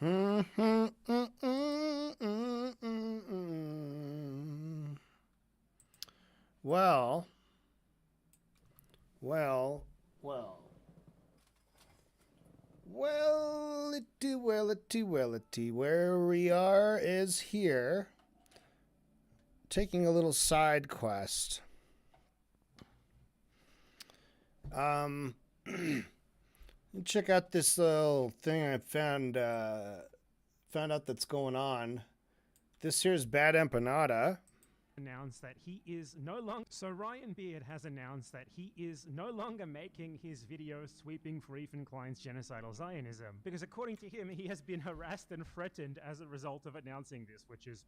Well, well, well. Wellity. Where we are is here. Taking a little side quest. Check out this little thing I found out that's going on. This here's BadEmpanada. Announced that he is no longer. So Ryan Beard has announced that he is no longer making his videos sweeping for Ethan Klein's genocidal Zionism, because according to him, he has been harassed and threatened as a result of announcing this, which is,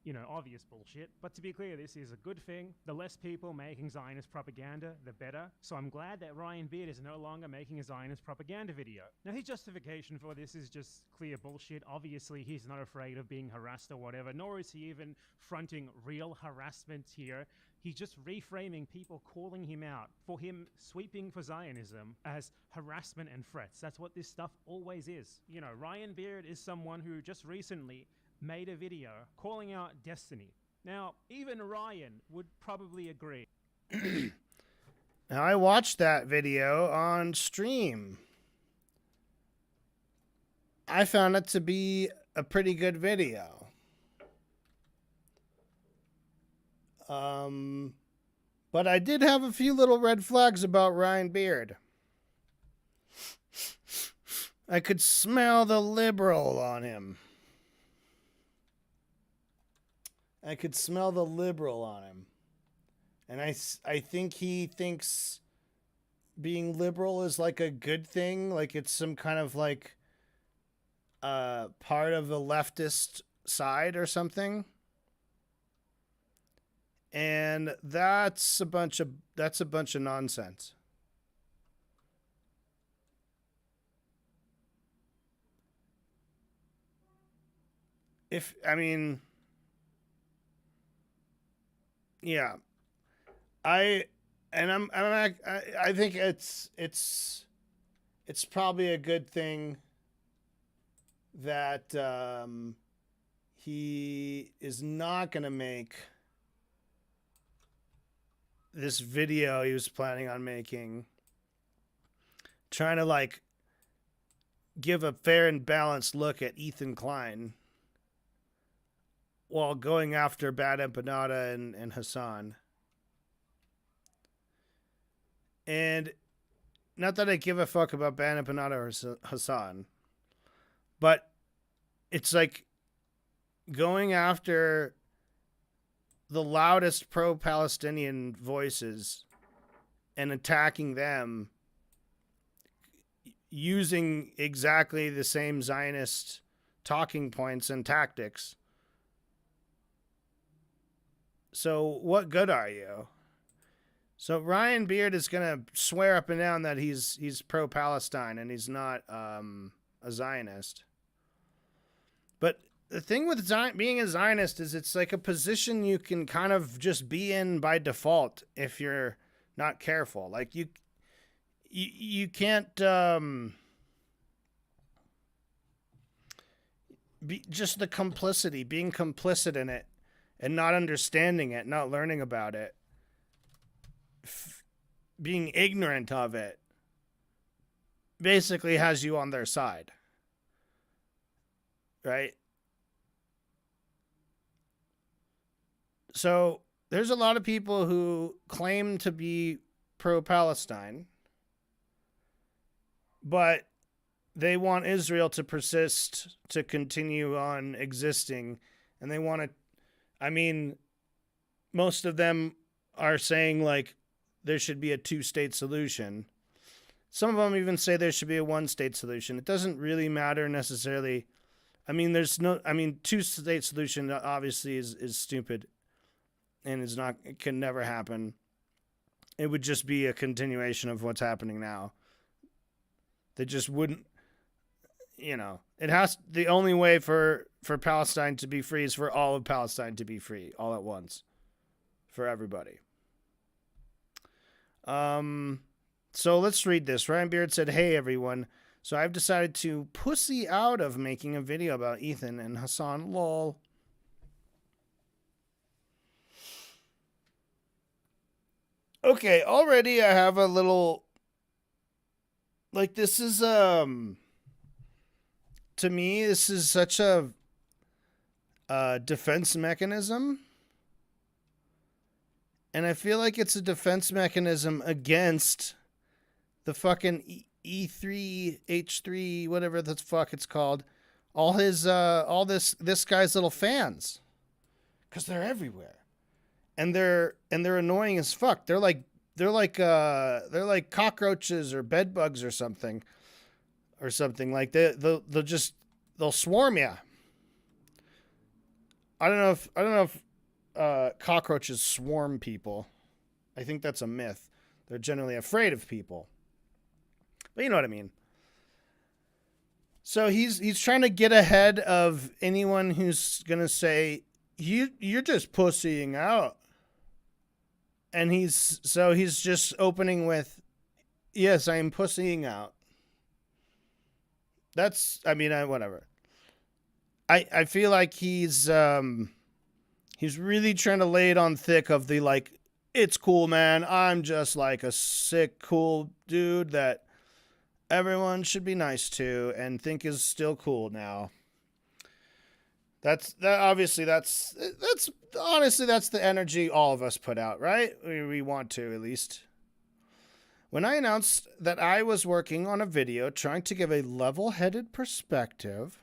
you know, obvious bullshit. But to be clear, this is a good thing. The less people making Zionist propaganda, the better. So I'm glad that Ryan Beard is no longer making a Zionist propaganda video. Now, his justification for this is just clear bullshit. Obviously, he's not afraid of being harassed or whatever, nor is he even fronting real harassment here. He's just reframing people calling him out for him sweeping for Zionism as harassment and threats. That's what this stuff always is. You know, Ryan Beard is someone who just recently made a video calling out Destiny. Now, even Ryan would probably agree. Now, I watched that video on stream. I found it to be a pretty good video. But I did have a few little red flags about Ryan Beard. I could smell the liberal on him. I could smell the liberal on him. And I think he thinks being liberal is like a good thing. Like it's some kind of like part of the leftist side or something. And that's a bunch of nonsense. Yeah, I think it's probably a good thing that he is not going to make this video he was planning on making, trying to like give a fair and balanced look at Ethan Klein while going after BadEmpanada and Hassan. And not that I give a fuck about BadEmpanada or Hassan, but it's like going after the loudest pro-Palestinian voices and attacking them using exactly the same Zionist talking points and tactics. So what good are you? So Ryan Beard is going to swear up and down that he's pro-Palestine and he's not a Zionist. But the thing with being a Zionist is it's like a position you can kind of just be in by default if you're not careful. Like you can't be just the complicity, being complicit in it and not understanding it, not learning about it, being ignorant of it, basically has you on their side. Right? So there's a lot of people who claim to be pro-Palestine, but they want Israel to persist, to continue on existing, and they want to, I mean, most of them are saying like there should be a two-state solution. Some of them even say there should be a one-state solution. It doesn't really matter necessarily. I mean, two-state solution obviously is stupid. And it can never happen. It would just be a continuation of what's happening now. They just wouldn't, the only way for Palestine to be free is for all of Palestine to be free all at once. For everybody. So let's read this. Ryan Beard said, "Hey everyone, So I've decided to pussy out of making a video about Ethan and Hassan. Lol. Okay, already I have a little, like, this is to me this is such a defense mechanism, and I feel like it's a defense mechanism against the fucking E3 H3 whatever the fuck it's called, all this guy's little fans, because they're everywhere. And they're annoying as fuck. They're like cockroaches or bed bugs or something like they'll swarm you. I don't know if cockroaches swarm people. I think that's a myth. They're generally afraid of people. But you know what I mean. So he's trying to get ahead of anyone who's gonna say you're just pussying out. And he's just opening with, yes, I am pussying out. That's, I mean, whatever. I feel like he's really trying to lay it on thick of the, like, it's cool, man. I'm just like a sick, cool dude that everyone should be nice to and think is still cool now. That's honestly that's the energy all of us put out, right? We want to, at least. When I announced that I was working on a video trying to give a level-headed perspective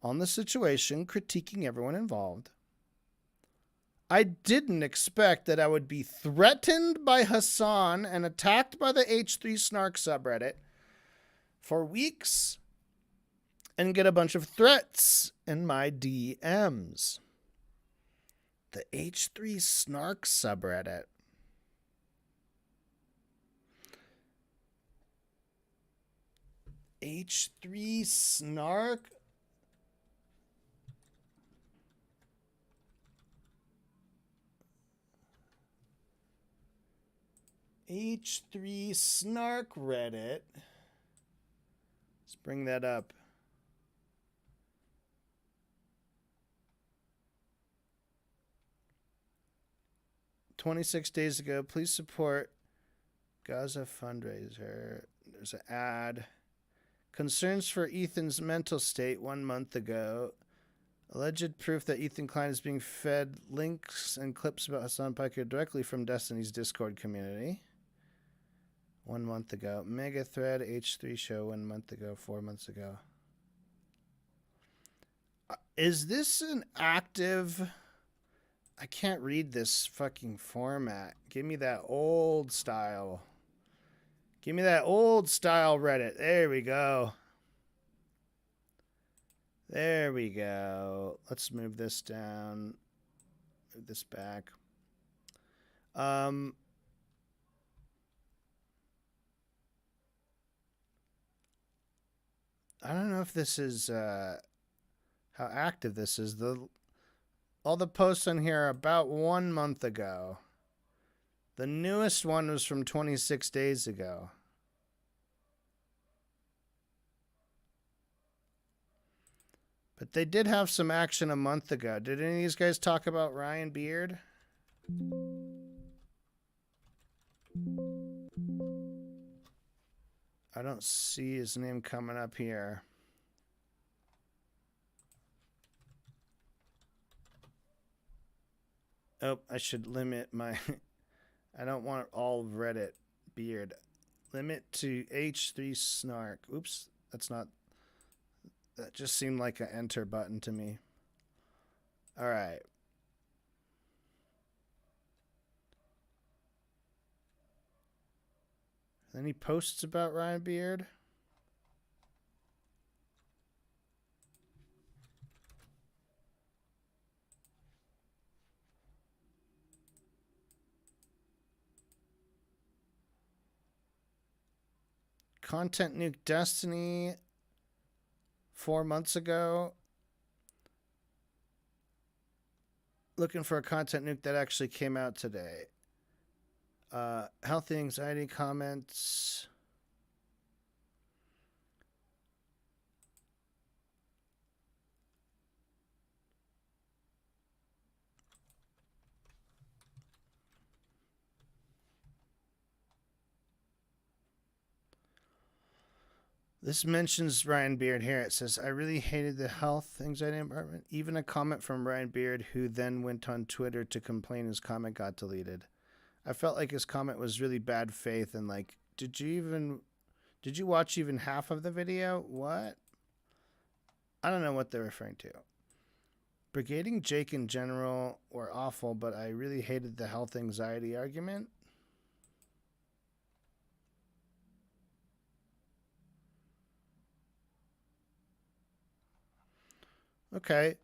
on the situation, critiquing everyone involved, I didn't expect that I would be threatened by Hassan and attacked by the H3 Snark subreddit for weeks and get a bunch of threats in my DMs. The H3 Snark subreddit. H3 Snark? H3 Snark Reddit. Let's bring that up. "26 days ago, please support Gaza fundraiser." There's an ad. "Concerns for Ethan's mental state 1 month ago. Alleged proof that Ethan Klein is being fed links and clips about Hassan Piker directly from Destiny's Discord community. 1 month ago. Mega thread H3 show 1 month ago, 4 months ago." Is this an active... I can't read this fucking format. Give me that old style. Give me that old style Reddit. There we go. There we go. Let's move this down. Move this back. I don't know if this is how active this is. All the posts on here are about 1 month ago. The newest one was from 26 days ago. But they did have some action a month ago. Did any of these guys talk about Ryan Beard? I don't see his name coming up here. Oh, I should limit my... I don't want all Reddit Beard. Limit to H3 Snark. Oops, that's not... That just seemed like an enter button to me. All right. Any posts about Ryan Beard? Content nuke Destiny 4 months ago. Looking for a content nuke that actually came out today. Healthy anxiety comments. This mentions Ryan Beard here. It says, I really hated the health anxiety department. Even a comment from Ryan Beard, who then went on Twitter to complain his comment got deleted. I felt like his comment was really bad faith and like, did you watch even half of the video? What? I don't know what they're referring to. Brigading Jake in general were awful, but I really hated the health anxiety argument. Okay.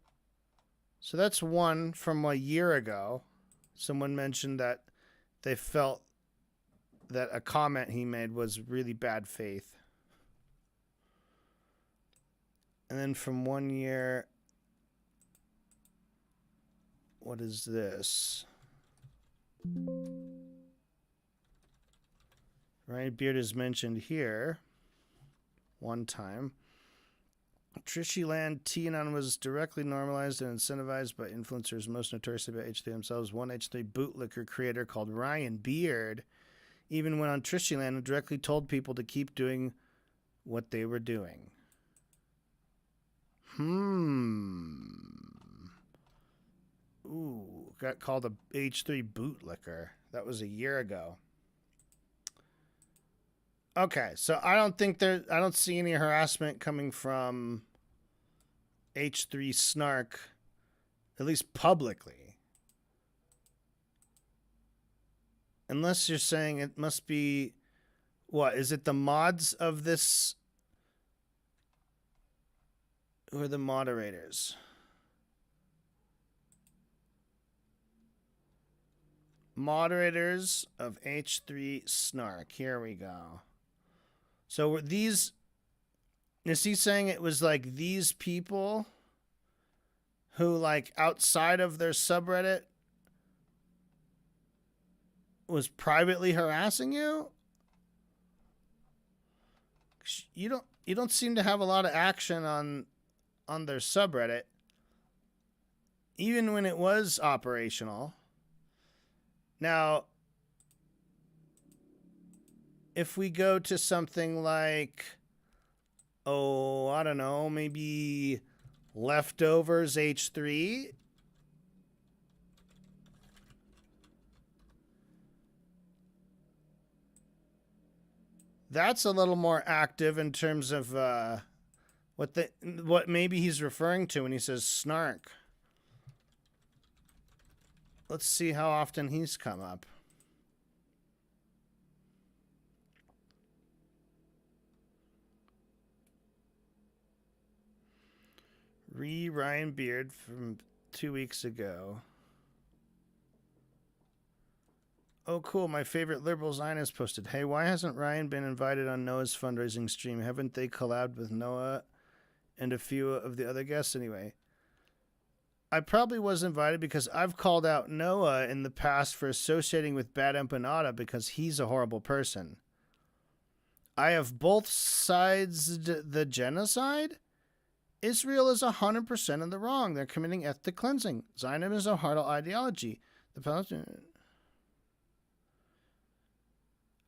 So that's one from a year ago. Someone mentioned that they felt that a comment he made was really bad faith. And then from 1 year, what is this? Ryan Beard is mentioned here one time. Trishyland T-Anon was directly normalized and incentivized by influencers most notorious about H3 themselves. One H3 bootlicker creator called Ryan Beard even went on Trishyland and directly told people to keep doing what they were doing. Ooh, got called a H3 bootlicker. That was a year ago. Okay, so I don't see any harassment coming from H3 Snark, at least publicly. Unless you're saying it must be, what, is it the mods of this? Who are the moderators? Moderators of H3 Snark. Here we go. So were these, is he saying it was like these people who like outside of their subreddit was privately harassing you? You don't seem to have a lot of action on their subreddit, even when it was operational. Now, if we go to something like, oh, I don't know, maybe Leftovers H3. That's a little more active in terms of what maybe he's referring to when he says snark. Let's see how often he's come up. Ryan Beard from 2 weeks ago. Oh, cool. My favorite liberal Zionist posted, hey, why hasn't Ryan been invited on Noah's fundraising stream? Haven't they collabed with Noah and a few of the other guests anyway? I probably was invited because I've called out Noah in the past for associating with BadEmpanada because he's a horrible person. I have both sides the genocide. Israel is 100% in the wrong. They're committing ethnic cleansing. Zionism is a hard ideology. The Palestinian.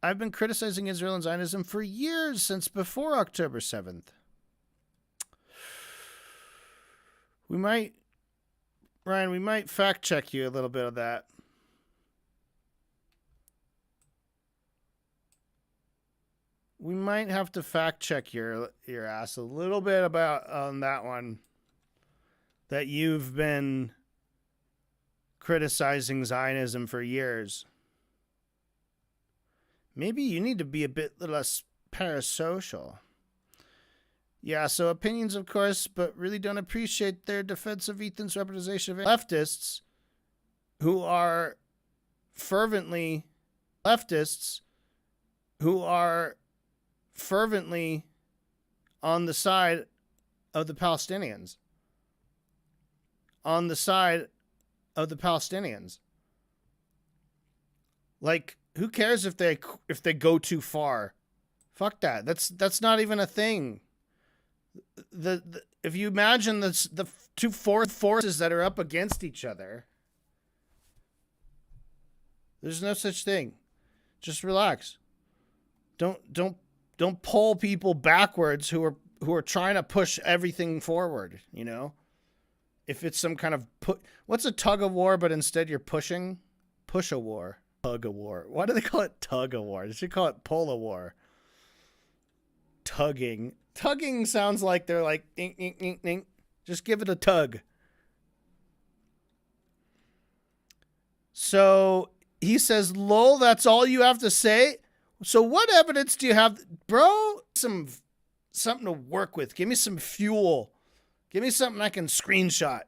I've been criticizing Israel and Zionism for years, since before October 7th. Ryan, we might fact check you a little bit of that. We might have to fact check your ass a little bit about on that one. That you've been criticizing Zionism for years. Maybe you need to be a bit less parasocial. Yeah, so opinions, of course, but really don't appreciate their defense of Ethan's representation of leftists who are fervently on the side of the Palestinians. On the side of the Palestinians. Like, who cares if they go too far? Fuck that. That's not even a thing. If you imagine the two forces that are up against each other, there's no such thing. Just relax. Don't don't pull people backwards who are trying to push everything forward, you know? If it's some kind of what's a tug of war, but instead you're pushing? Push a war. Tug of war. Why do they call it tug of war? They should call it pull a war. Tugging. Tugging sounds like they're like, ink, ink, ink, ink. Just give it a tug. So he says, lol, that's all you have to say? So what evidence do you have? Bro, something to work with. Give me some fuel. Give me something I can screenshot.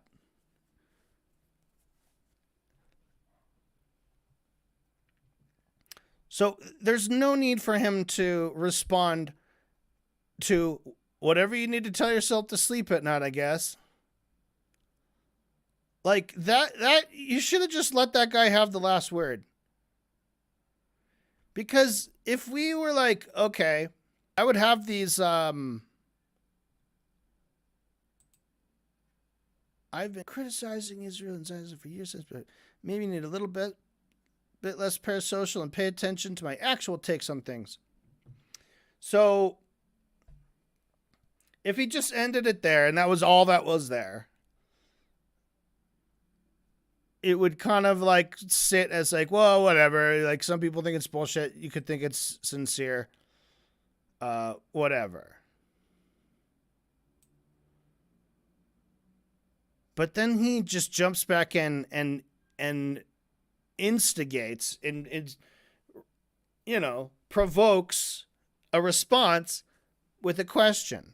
So there's no need for him to respond to whatever you need to tell yourself to sleep at night, I guess. Like that you should have just let that guy have the last word. Because if we were like, okay, I would have these I've been criticizing Israel and Zionism for years, but maybe need a little bit less parasocial and pay attention to my actual takes on things. So if he just ended it there and that was all that was there, it would kind of like sit as like, well, whatever. Like some people think it's bullshit. You could think it's sincere. Whatever. But then he just jumps back in and instigates and you know, provokes a response with a question.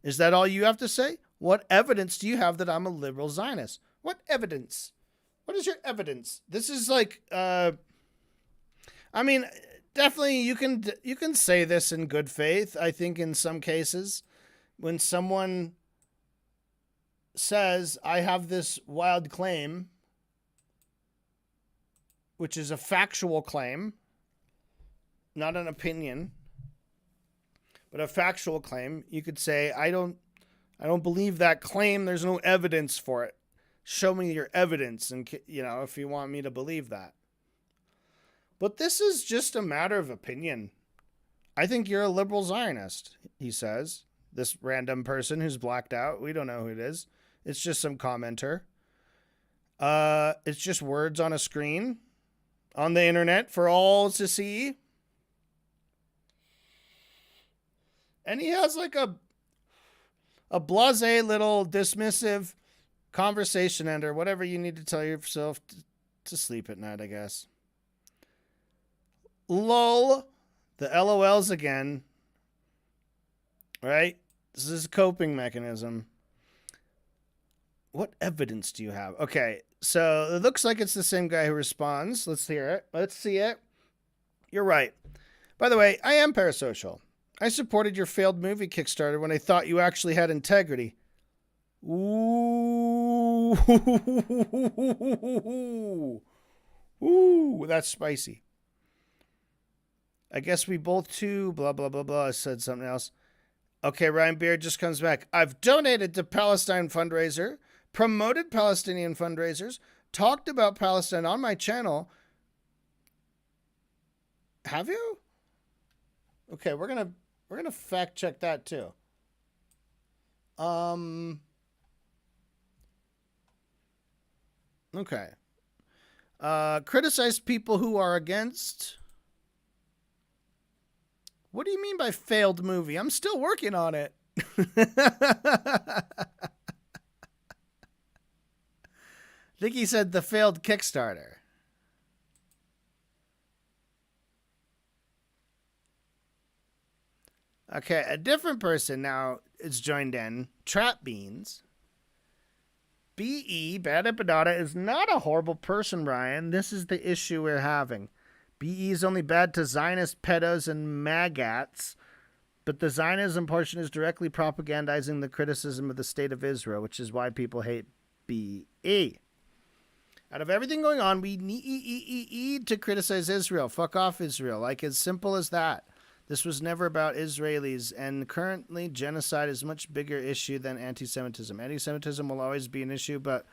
Is that all you have to say? What evidence do you have that I'm a liberal Zionist? What evidence? What is your evidence? This is like, I mean, definitely you can say this in good faith. I think in some cases when someone says, I have this wild claim, which is a factual claim, not an opinion, but a factual claim, you could say, I don't believe that claim. There's no evidence for it. Show me your evidence, and you know, if you want me to believe that. But this is just a matter of opinion. I think you're a liberal Zionist, he says. This random person who's blacked out. We don't know who it is. It's just some commenter. It's just words on a screen on the internet for all to see. And he has like a blasé little dismissive conversation ender, whatever you need to tell yourself to sleep at night, I guess. Lol. The LOLs again. Right? This is a coping mechanism. What evidence do you have? Okay, so it looks like it's the same guy who responds. Let's hear it. Let's see it. You're right. By the way, I am parasocial. I supported your failed movie Kickstarter when I thought you actually had integrity. Ooh. Ooh, that's spicy. I guess we both too, blah, blah, blah, blah. I said something else. Okay, Ryan Beard just comes back. I've donated to Palestine fundraiser, promoted Palestinian fundraisers, talked about Palestine on my channel. Have you? Okay, we're gonna fact check that too. Okay. Criticize people who are against. What do you mean by failed movie? I'm still working on it. I think he said the failed Kickstarter. Okay, a different person now is joined in. Trap Beans. BadEmpanada is not a horrible person, Ryan. This is the issue we're having. BE is only bad to Zionist pedos and magats, but the Zionism portion is directly propagandizing the criticism of the state of Israel, which is why people hate BE. Out of everything going on, we need to criticize Israel. Fuck off Israel. Like, as simple as that. This was never about Israelis, and currently genocide is a much bigger issue than anti-Semitism. Anti-Semitism will always be an issue, but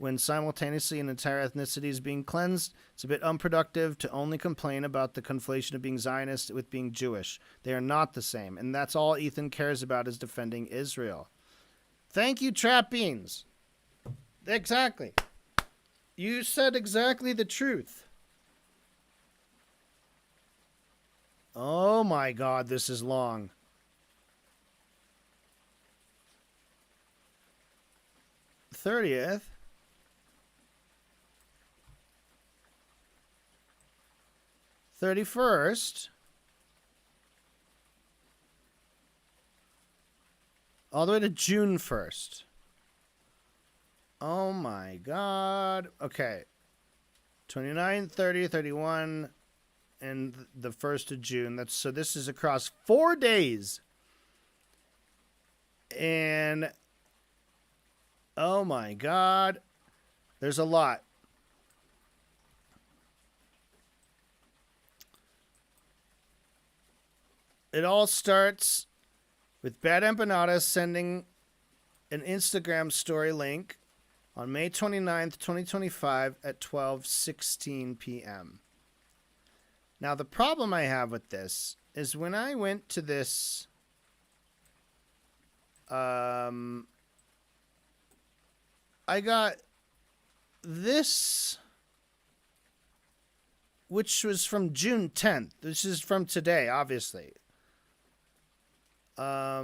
when simultaneously an entire ethnicity is being cleansed. It's a bit unproductive to only complain about the conflation of being Zionist with being Jewish. They are not the same, and that's all Ethan cares about is defending Israel. Thank you, Trap Beans. Exactly. You said exactly the truth. Oh my God, this is long. '30th. 31st. All the way to June 1st. Oh my God. Okay. 29, 30, 31, and the 1st of June. So this is across 4 days. And oh my God. There's a lot. It all starts with BadEmpanada sending an Instagram story link on May 29th, 2025 at 12:16 p.m. Now, the problem I have with this is when I went to this I got this, which was from June 10th. This is from today, obviously. I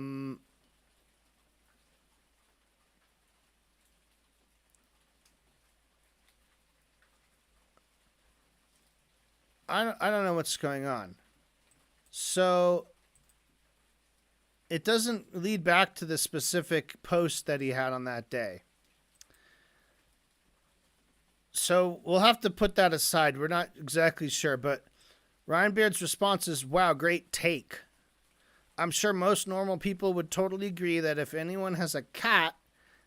don't know what's going on. So it doesn't lead back to the specific post that he had on that day. So we'll have to put that aside. We're not exactly sure, but Ryan Beard's response is, wow, great take. I'm sure most normal people would totally agree that if anyone has a cat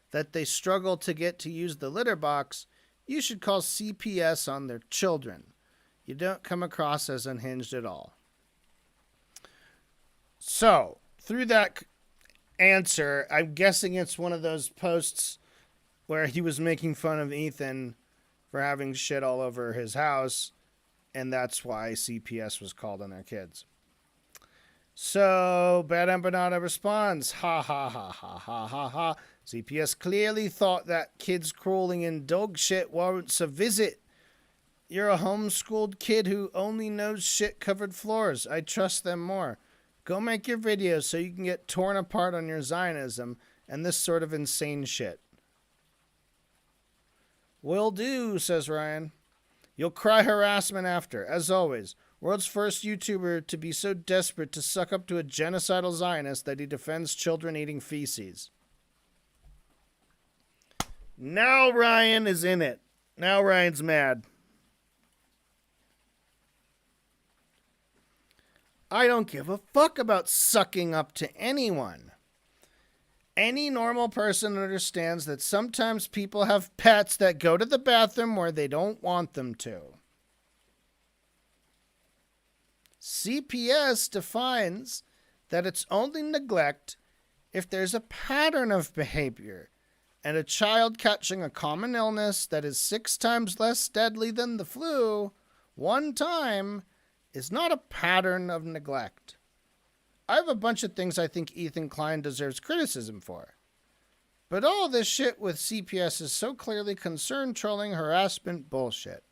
that they struggle to get to use the litter box, you should call CPS on their children. You don't come across as unhinged at all. So, through that answer, I'm guessing it's one of those posts where he was making fun of Ethan for having shit all over his house, and that's why CPS was called on their kids. So, BadEmpanada responds, ha ha ha ha ha ha ha. CPS clearly thought that kids crawling in dog shit warrants a visit. You're a homeschooled kid who only knows shit-covered floors. I trust them more. Go make your videos so you can get torn apart on your Zionism and this sort of insane shit. Will do, says Ryan. You'll cry harassment after, as always. World's first YouTuber to be so desperate to suck up to a genocidal Zionist that he defends children eating feces. Now Ryan is in it. Now Ryan's mad. I don't give a fuck about sucking up to anyone. Any normal person understands that sometimes people have pets that go to the bathroom where they don't want them to. CPS defines that it's only neglect if there's a pattern of behavior, and a child catching a common illness that is 6 times less deadly than the flu one time is not a pattern of neglect. I have a bunch of things I think Ethan Klein deserves criticism for. But all this shit with CPS is so clearly concern trolling harassment bullshit.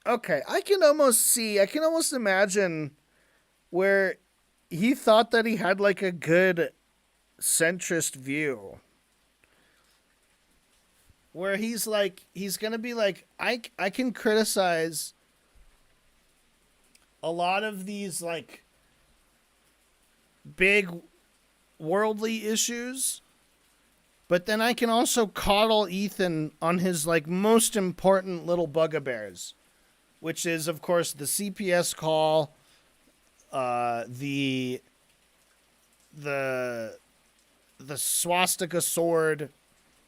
Okay, I can almost imagine where he thought that he had like a good centrist view. Where he's going to be like, I can criticize a lot of these like big worldly issues, but then I can also coddle Ethan on his like most important little bugbears, which is of course the CPS call, the swastika sword,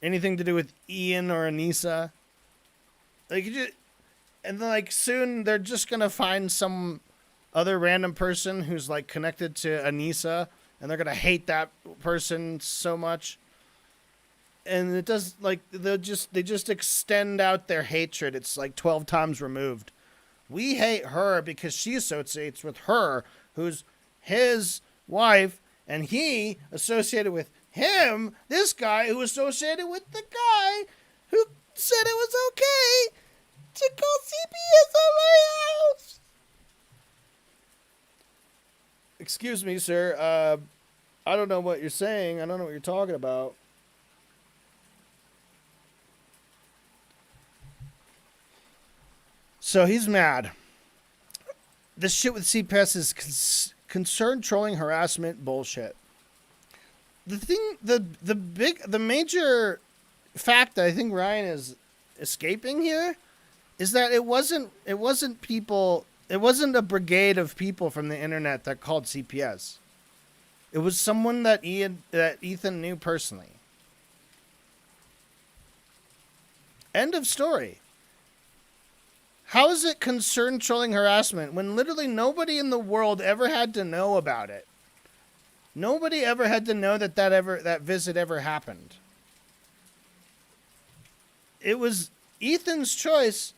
anything to do with Ian or Anissa. Like, and then like soon they're just gonna find some other random person who's like connected to Anissa, and they're gonna hate that person so much. and it does, like, they just extend out their hatred. It's like 12 times removed. We hate her because she associates with her, who's his wife, and he associated with him, this guy who associated with the guy who said it was okay to call CPS on my house. Excuse me, sir. I don't know what you're saying. I don't know what you're talking about. So he's mad. This shit with CPS is concern, trolling, harassment, bullshit. The major fact that I think Ryan is escaping here is that it wasn't a brigade of people from the internet that called CPS. It was someone that Ethan knew personally. End of story. How is it concern, trolling, harassment when literally nobody in the world ever had to know about it? Nobody ever had to know that visit ever happened. It was Ethan's choice,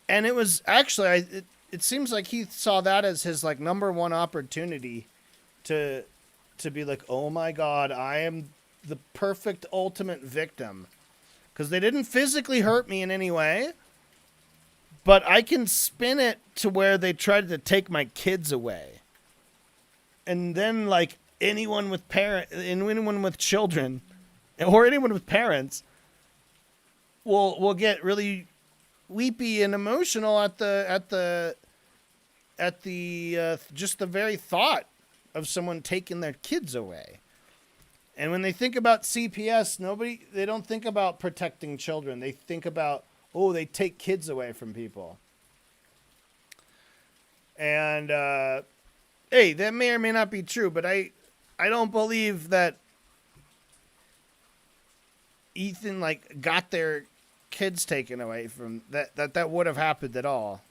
and it was actually it seems like he saw that as his like number one opportunity to be like, oh my God, I am the perfect ultimate victim, because they didn't physically hurt me in any way, but I can spin it to where they tried to take my kids away. And then, like, anyone with children, or anyone with parents, will get really weepy and emotional at the just the very thought of someone taking their kids away. And when they think about CPS, they don't think about protecting children. They think about, oh, they take kids away from people. And hey, that may or may not be true, but I don't believe that Ethan like got their kids taken away from that would have happened at all.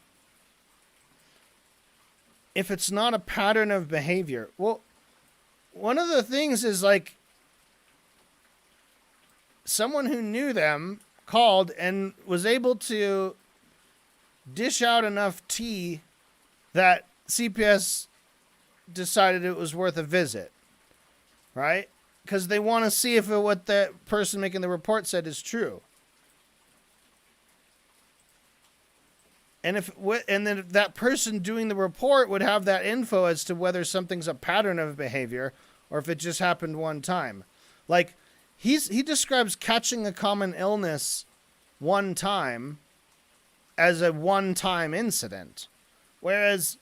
If it's not a pattern of behavior. Well, one of the things is like someone who knew them called and was able to dish out enough tea that CPS decided it was worth a visit, right? Because they want to see if what the person making the report said is true. And then if that person doing the report would have that info as to whether something's a pattern of behavior or if it just happened one time. Like, he describes catching a common illness one time as a one-time incident. Whereas,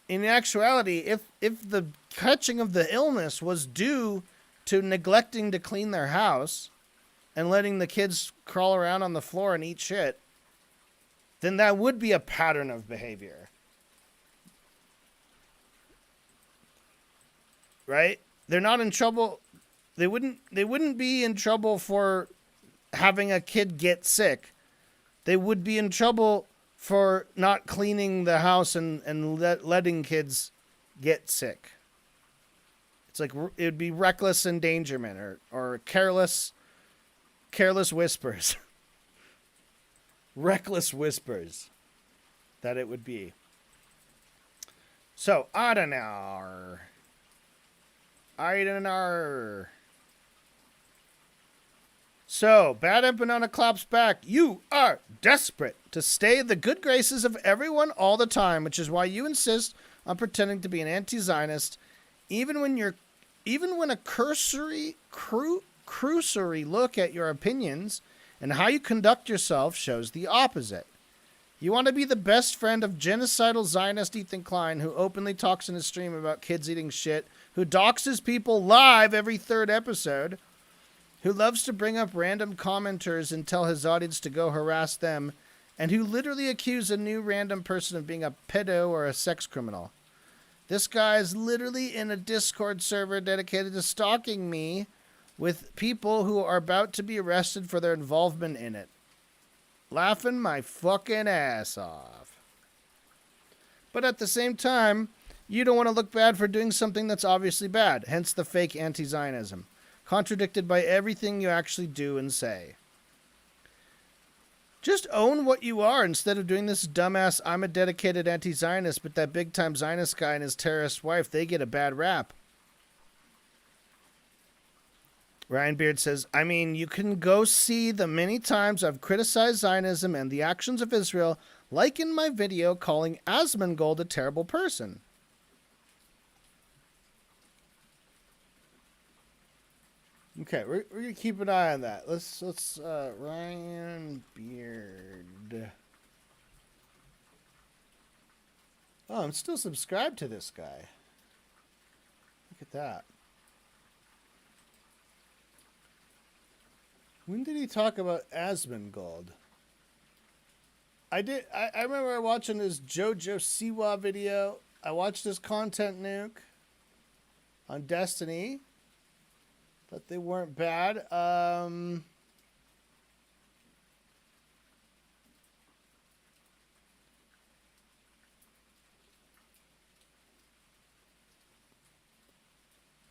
in actuality, if the catching of the illness was due to neglecting to clean their house and letting the kids crawl around on the floor and eat shit, then that would be a pattern of behavior. Right? They're not in trouble. They wouldn't be in trouble for having a kid get sick. They would be in trouble for not cleaning the house and letting kids get sick. It's like it would be reckless endangerment or careless whispers. Reckless whispers that it would be. So, I don't know. So, BadEmpanada claps back. You are desperate to stay in the good graces of everyone all the time, which is why you insist on pretending to be an anti-Zionist, even when a cursory look at your opinions and how you conduct yourself shows the opposite. You want to be the best friend of genocidal Zionist Ethan Klein, who openly talks in his stream about kids eating shit, who doxes people live every third episode, who loves to bring up random commenters and tell his audience to go harass them, and who literally accuse a new random person of being a pedo or a sex criminal. This guy is literally in a Discord server dedicated to stalking me with people who are about to be arrested for their involvement in it. Laughing my fucking ass off. But at the same time, you don't want to look bad for doing something that's obviously bad, hence the fake anti-Zionism. contradicted by everything you actually do and say. Just own what you are instead of doing this dumbass, I'm a dedicated anti-Zionist, but that big-time Zionist guy and his terrorist wife, they get a bad rap. Ryan Beard says, I mean, you can go see the many times I've criticized Zionism and the actions of Israel, like in my video calling Asmongold a terrible person. Okay, we're gonna keep an eye on that. Let's Ryan Beard. Oh, I'm still subscribed to this guy. Look at that. When did he talk about Asmongold? I remember watching his Jojo Siwa video. I watched his content nuke on Destiny. Thought they weren't bad.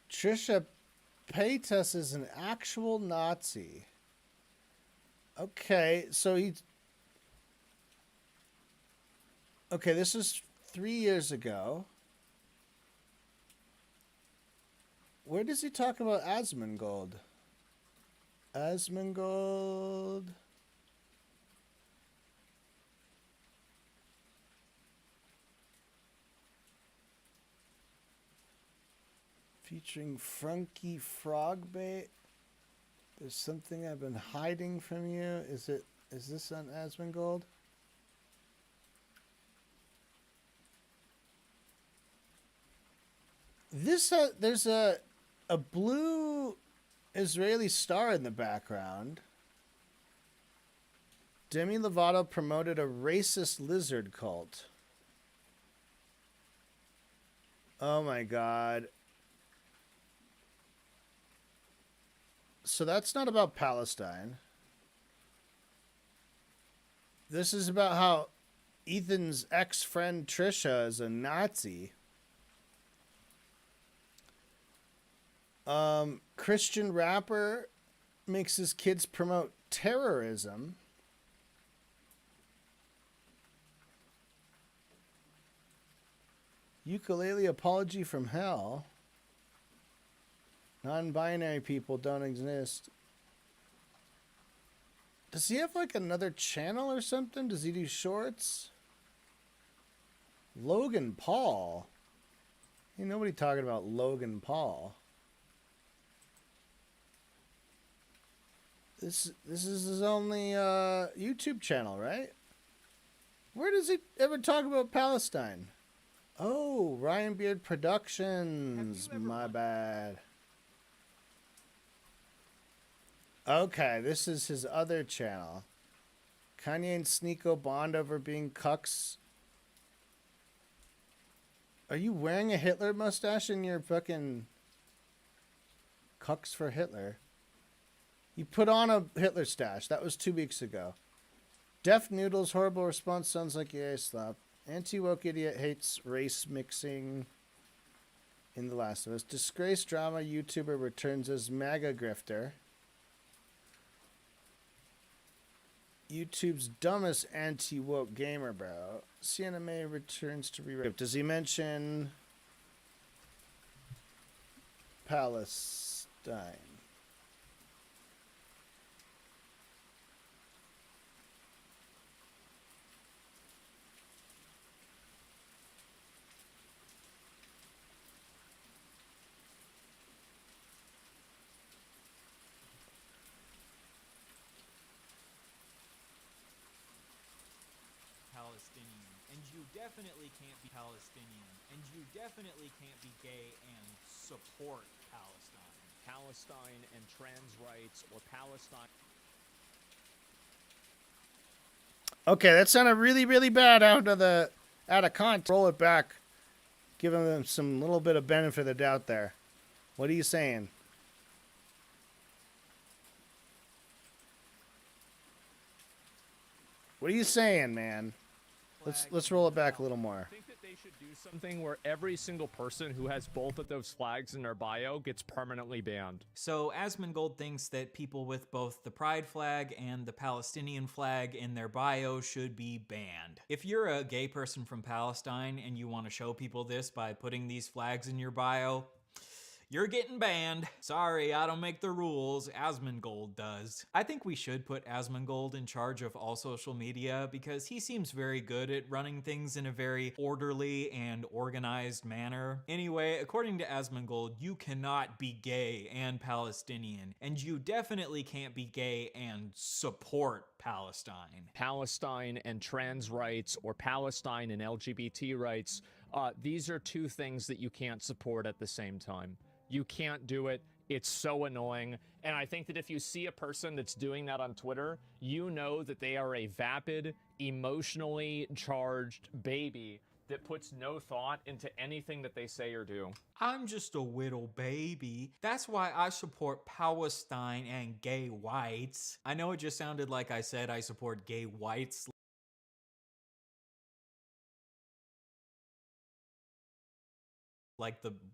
Trisha Paytas is an actual Nazi. Okay, so he's... Okay, this is 3 years ago. Where does he talk about Asmongold? Asmongold. Featuring Funky Frogbait. There's something I've been hiding from you. Is this on Asmongold? There's a blue Israeli star in the background. Demi Lovato promoted a racist lizard cult. Oh my God. So that's not about Palestine. This is about how Ethan's ex-friend Trisha is a Nazi. Christian rapper makes his kids promote terrorism. Ukulele apology from hell. Non-binary people don't exist. Does he have like another channel or something? Does he do shorts? Logan Paul. Ain't nobody talking about Logan Paul. This is his only YouTube channel, right? Where does he ever talk about Palestine? Oh, Ryan Beard Productions. My bad. Okay, this is his other channel. Kanye and Sneeko bond over being cucks. Are you wearing a Hitler mustache in your fucking cucks for Hitler? You put on a Hitler stash. That was 2 weeks ago. Deaf Noodles, horrible response, sounds like yay slap. Anti-woke idiot hates race mixing in The Last of Us. Disgraced drama YouTuber returns as MAGA grifter. YouTube's dumbest anti-woke gamer, bro. CNMA returns to re-rape. Does he mention Palestine? Palestinian, and you definitely can't be Palestinian, and you definitely can't be gay and support Palestine. Palestine and trans rights, or Palestine. Okay, that sounded really, really bad out of context. Roll it back. Give them some little bit of benefit of the doubt there. What are you saying? What are you saying, man? Let's roll it back a little more. I think that they they should do something where every single person who has both of those flags in their bio gets permanently banned. So Asmongold thinks that people with both the pride flag and the Palestinian flag in their bio should be banned. If you're a gay person from Palestine and you want to show people this by putting these flags in your bio, you're getting banned. Sorry, I don't make the rules. Asmongold does. I think we should put Asmongold in charge of all social media because he seems very good at running things in a very orderly and organized manner. Anyway, according to Asmongold, you cannot be gay and Palestinian, and you definitely can't be gay and support Palestine. Palestine and trans rights, or Palestine and LGBT rights, these are two things that you can't support at the same time. You can't do it. It's so annoying. And I think that if you see a person that's doing that on Twitter, you know that they are a vapid, emotionally charged baby that puts no thought into anything that they say or do. I'm just a little baby. That's why I support Palestine and gay whites. I know it just sounded like I said I support gay whites.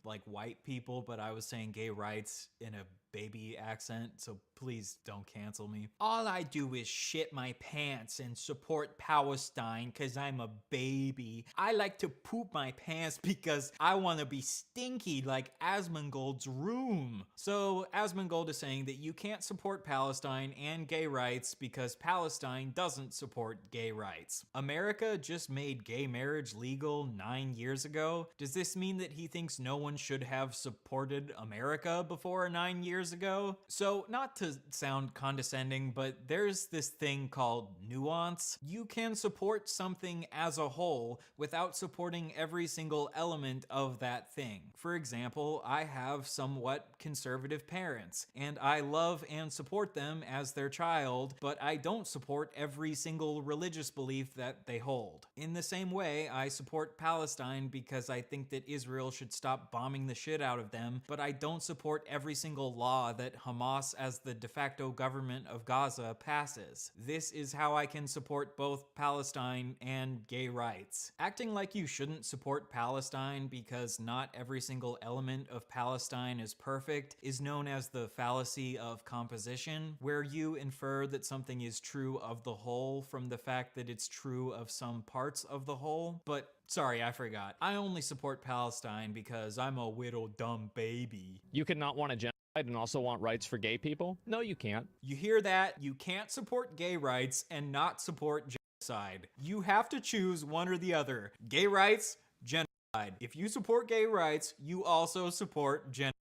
Like white people, but I was saying gay rights in a baby accent, so please don't cancel me. All I do is shit my pants and support Palestine because I'm a baby. I like to poop my pants because I want to be stinky like Asmongold's room. So Asmongold is saying that you can't support Palestine and gay rights because Palestine doesn't support gay rights. America just made gay marriage legal 9 years ago. Does this mean that he thinks no one should have supported America before 9 years ago? So not to sound condescending, but there's this thing called nuance. You can support something as a whole without supporting every single element of that thing. For example, I have somewhat conservative parents, and I love and support them as their child, but I don't support every single religious belief that they hold. In the same way, I support Palestine because I think that Israel should stop bombing the shit out of them, but I don't support every single law that Hamas as the de facto government of Gaza passes. This is how I can support both Palestine and gay rights. Acting like you shouldn't support Palestine because not every single element of Palestine is perfect is known as the fallacy of composition, where you infer that something is true of the whole from the fact that it's true of some parts of the whole. But sorry, I forgot. I only support Palestine because I'm a little dumb baby. You could not want a genocide and also want rights for gay people? No, you can't. You hear that? You can't support gay rights and not support genocide. You have to choose one or the other. Gay rights, genocide. If you support gay rights, you also support genocide.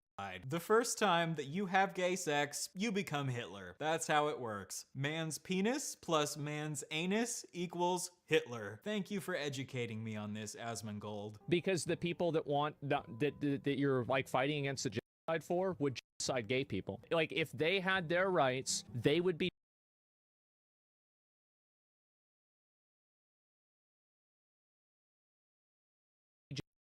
The first time that you have gay sex, you become Hitler. That's how it works. Man's penis plus man's anus equals Hitler. Thank you for educating me on this, Asmongold. Because the people that want that you're like fighting against the genocide for would genocide gay people. Like if they had their rights, they would be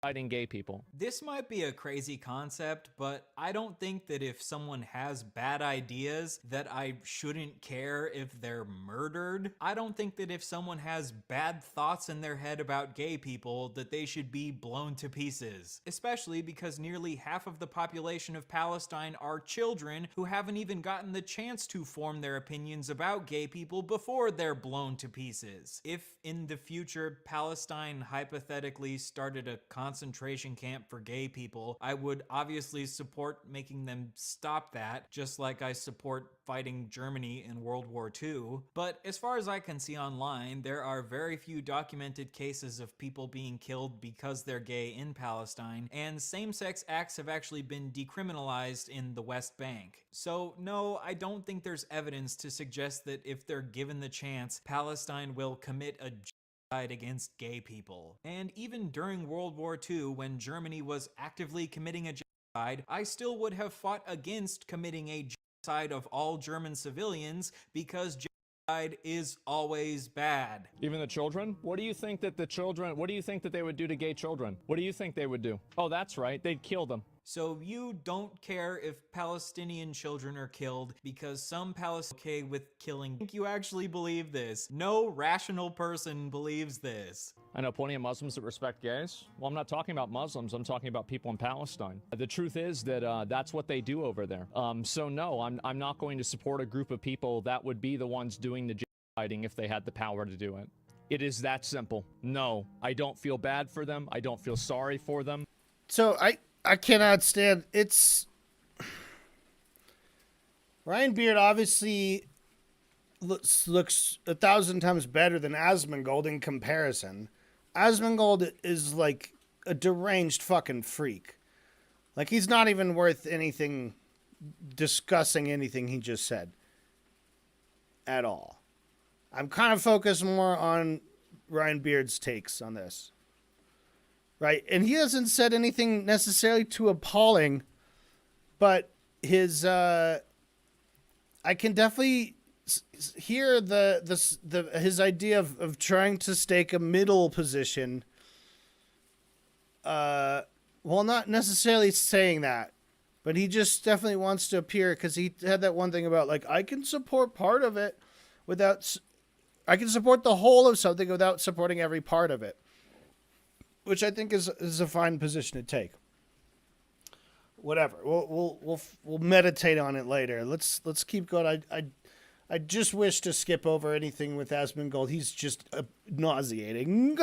genociding gay people. This might be a crazy concept, but I don't think that if someone has bad ideas that I shouldn't care if they're murdered. I don't think that if someone has bad thoughts in their head about gay people that they should be blown to pieces. Especially because nearly half of the population of Palestine are children who haven't even gotten the chance to form their opinions about gay people before they're blown to pieces. If in the future Palestine hypothetically started a concentration camp for gay people, I would obviously support making them stop that, just like I support fighting Germany in World War II. But as far as I can see online, there are very few documented cases of people being killed because they're gay in Palestine, and same-sex acts have actually been decriminalized in the West Bank. So no, I don't think there's evidence to suggest that if they're given the chance, Palestine will commit a genocide against gay people. And even during World War II, when Germany was actively committing a genocide, I still would have fought against committing a genocide of all German civilians because genocide is always bad. Even the children? What do you think that they would do to gay children? What do you think they would do? Oh, that's right. They'd kill them. So you don't care if Palestinian children are killed because some Palestinians are okay with killing. I think you actually believe this. No rational person believes this. I know plenty of Muslims that respect gays. Well, I'm not talking about Muslims. I'm talking about people in Palestine. The truth is that that's what they do over there. So no, I'm not going to support a group of people that would be the ones doing the genociding if they had the power to do it. It is that simple. No, I don't feel bad for them. I don't feel sorry for them. So I cannot stand it's Ryan Beard obviously looks 1,000 times better than Asmongold in comparison. Asmongold is like a deranged fucking freak. Like, he's not even worth anything, discussing anything he just said at all. I'm kind of focused more on Ryan Beard's takes on this. Right? And he hasn't said anything necessarily too appalling, but his I can definitely hear his idea of trying to stake a middle position. Well, not necessarily saying that, but he just definitely wants to appear, because he had that one thing about, like, I can support part of it I can support the whole of something without supporting every part of it, which I think is a fine position to take. Whatever, we'll meditate on it later. Let's keep going. I just wish to skip over anything with Asmongold. He's just nauseating.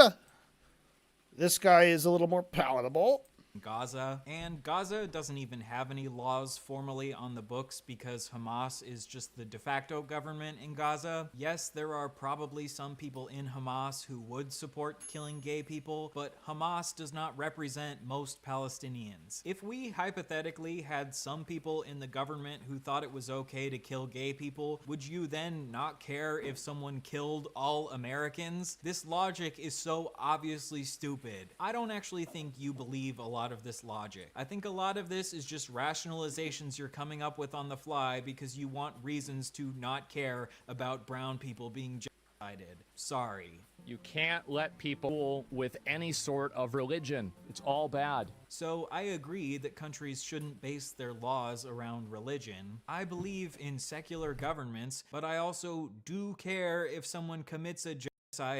This guy is a little more palatable. Gaza, and Gaza doesn't even have any laws formally on the books because Hamas is just the de facto government in Gaza. Yes, there are probably some people in Hamas who would support killing gay people, but Hamas does not represent most Palestinians. If we hypothetically had some people in the government who thought it was okay to kill gay people, would you then not care if someone killed all Americans? This logic is so obviously stupid. I don't actually think you believe a lot of this logic. I think a lot of this is just rationalizations you're coming up with on the fly because you want reasons to not care about brown people being genocided. Sorry. You can't let people with any sort of religion. It's all bad. So I agree that countries shouldn't base their laws around religion. I believe in secular governments, but I also do care if someone commits a genocide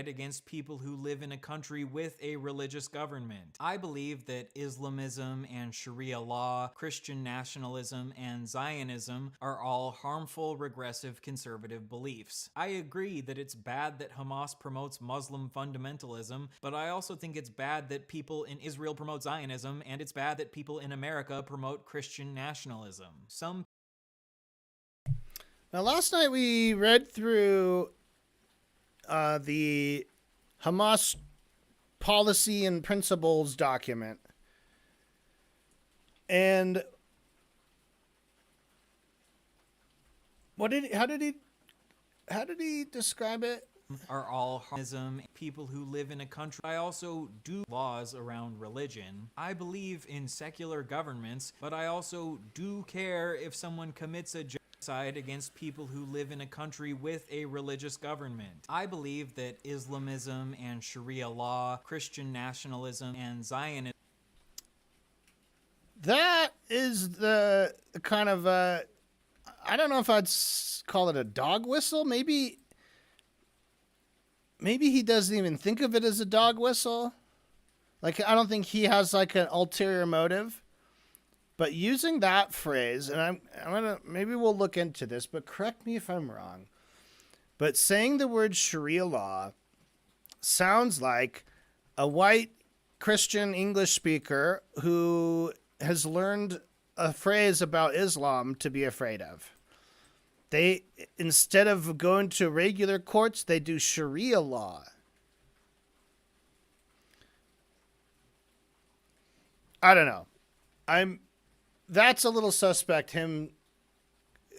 against people who live in a country with a religious government. I believe that Islamism and Sharia law, Christian nationalism, and Zionism are all harmful, regressive, conservative beliefs. I agree that it's bad that Hamas promotes Muslim fundamentalism, but I also think it's bad that people in Israel promote Zionism, and it's bad that people in America promote Christian nationalism. Now, last night we read through the Hamas policy and principles document, and how did he describe it? Are all harmism, people who live in a country. I also do laws around religion. I believe in secular governments, but I also do care if someone commits a genocide against people who live in a country with a religious government. I believe that Islamism and Sharia law, Christian nationalism, and Zionism. That is the kind of I don't know if I'd call it a dog whistle. Maybe he doesn't even think of it as a dog whistle. Like, I don't think he has like an ulterior motive. But using that phrase, and I'm gonna, maybe we'll look into this, but correct me if I'm wrong. But saying the word Sharia law sounds like a white Christian English speaker who has learned a phrase about Islam to be afraid of. They, instead of going to regular courts, they do Sharia law. I don't know. That's a little suspect, him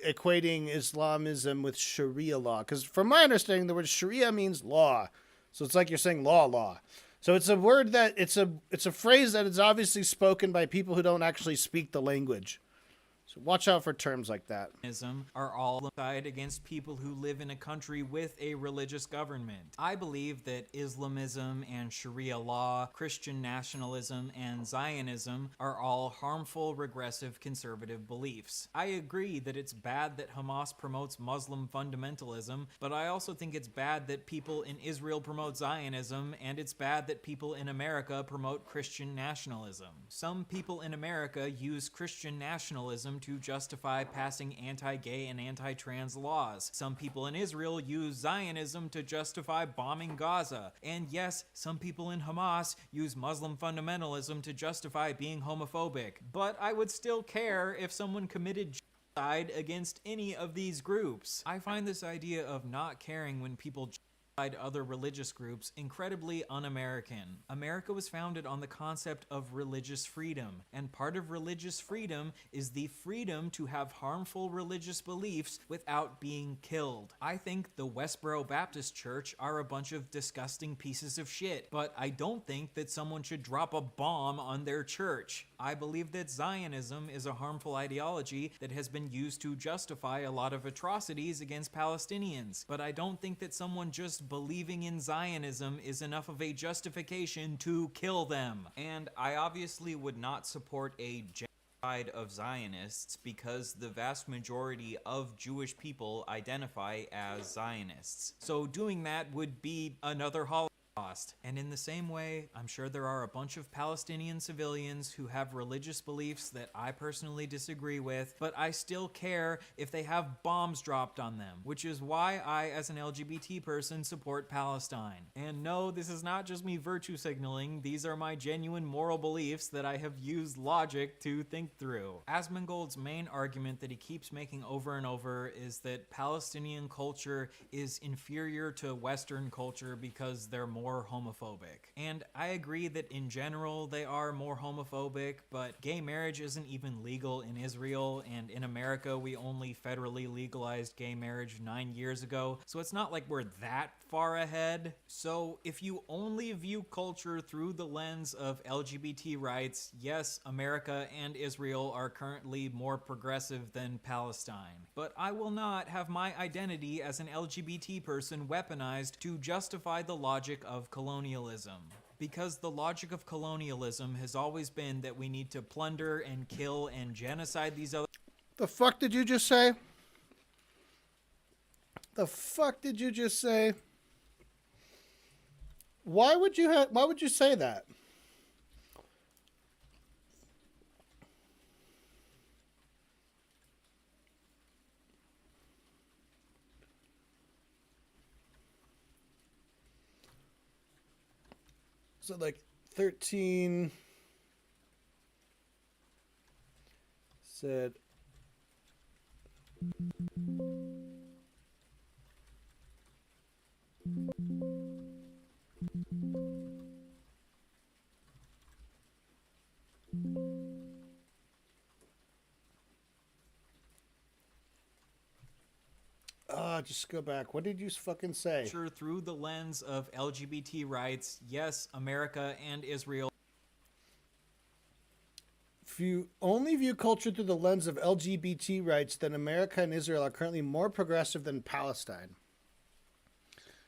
equating Islamism with Sharia law. Because from my understanding, the word Sharia means law. So it's like you're saying law. So it's a word that, it's a phrase that is obviously spoken by people who don't actually speak the language. So watch out for terms like that. Are all side against people who live in a country with a religious government. I believe that Islamism and Sharia law, Christian nationalism, and Zionism are all harmful, regressive, conservative beliefs. I agree that it's bad that Hamas promotes Muslim fundamentalism, but I also think it's bad that people in Israel promote Zionism, and it's bad that people in America promote Christian nationalism. Some people in America use Christian nationalism to justify passing anti-gay and anti-trans laws. Some people in Israel use Zionism to justify bombing Gaza. And yes, some people in Hamas use Muslim fundamentalism to justify being homophobic. But I would still care if someone committed genocide against any of these groups. I find this idea of not caring when people other religious groups incredibly un-American. America was founded on the concept of religious freedom, and part of religious freedom is the freedom to have harmful religious beliefs without being killed. I think the Westboro Baptist Church are a bunch of disgusting pieces of shit, but I don't think that someone should drop a bomb on their church. I believe that Zionism is a harmful ideology that has been used to justify a lot of atrocities against Palestinians, but I don't think that someone just believing in Zionism is enough of a justification to kill them. And I obviously would not support a genocide of Zionists because the vast majority of Jewish people identify as Zionists. So doing that would be another Holocaust. And in the same way, I'm sure there are a bunch of Palestinian civilians who have religious beliefs that I personally disagree with, but I still care if they have bombs dropped on them, which is why I, as an LGBT person, support Palestine. And no, this is not just me virtue signaling, these are my genuine moral beliefs that I have used logic to think through. Asmongold's main argument that he keeps making over and over is that Palestinian culture is inferior to Western culture because they're more homophobic. And I agree that in general they are more homophobic, but gay marriage isn't even legal in Israel, and in America we only federally legalized gay marriage 9 years ago, so it's not like we're that far ahead. So if you only view culture through the lens of LGBT rights, yes, America and Israel are currently more progressive than Palestine. But I will not have my identity as an LGBT person weaponized to justify the logic of colonialism. Because the logic of colonialism has always been that we need to plunder and kill and genocide these other... The fuck did you just say? The fuck did you just say? Why would you say that? So like 13 said just go back. What did you fucking say? Sure, through the lens of LGBT rights, yes, America and Israel. If you only view culture through the lens of LGBT rights, then America and Israel are currently more progressive than Palestine.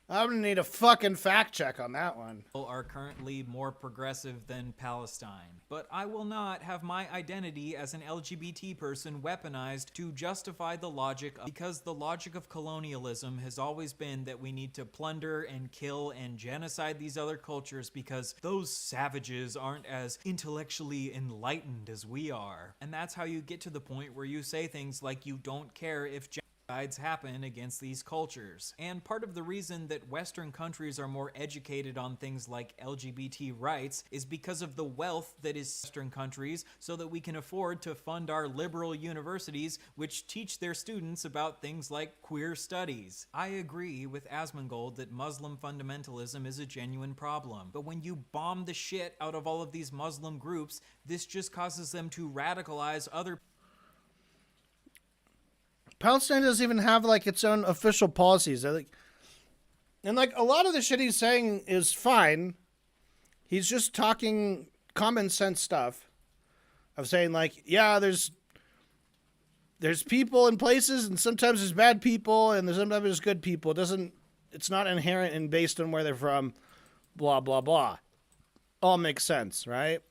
I'm gonna need a fucking fact check on that one. Are currently more progressive than Palestine. But I will not have my identity as an LGBT person weaponized to justify the logic of, because the logic of colonialism has always been that we need to plunder and kill and genocide these other cultures because those savages aren't as intellectually enlightened as we are. And that's how you get to the point where you say things like you don't care if genocides happen against these cultures. And part of the reason that Western countries are more educated on things like LGBT rights is because of the wealth that is Western countries, so that we can afford to fund our liberal universities which teach their students about things like queer studies. I agree with Asmongold that Muslim fundamentalism is a genuine problem, but when you bomb the shit out of all of these Muslim groups, this just causes them to radicalize other. Palestine doesn't even have like its own official policies. And like a lot of the shit he's saying is fine. He's just talking common sense stuff of saying like, yeah, there's there's people in places, and sometimes there's bad people, and sometimes there's good people. It's not inherent and based on where they're from, blah, blah, blah. All makes sense, right?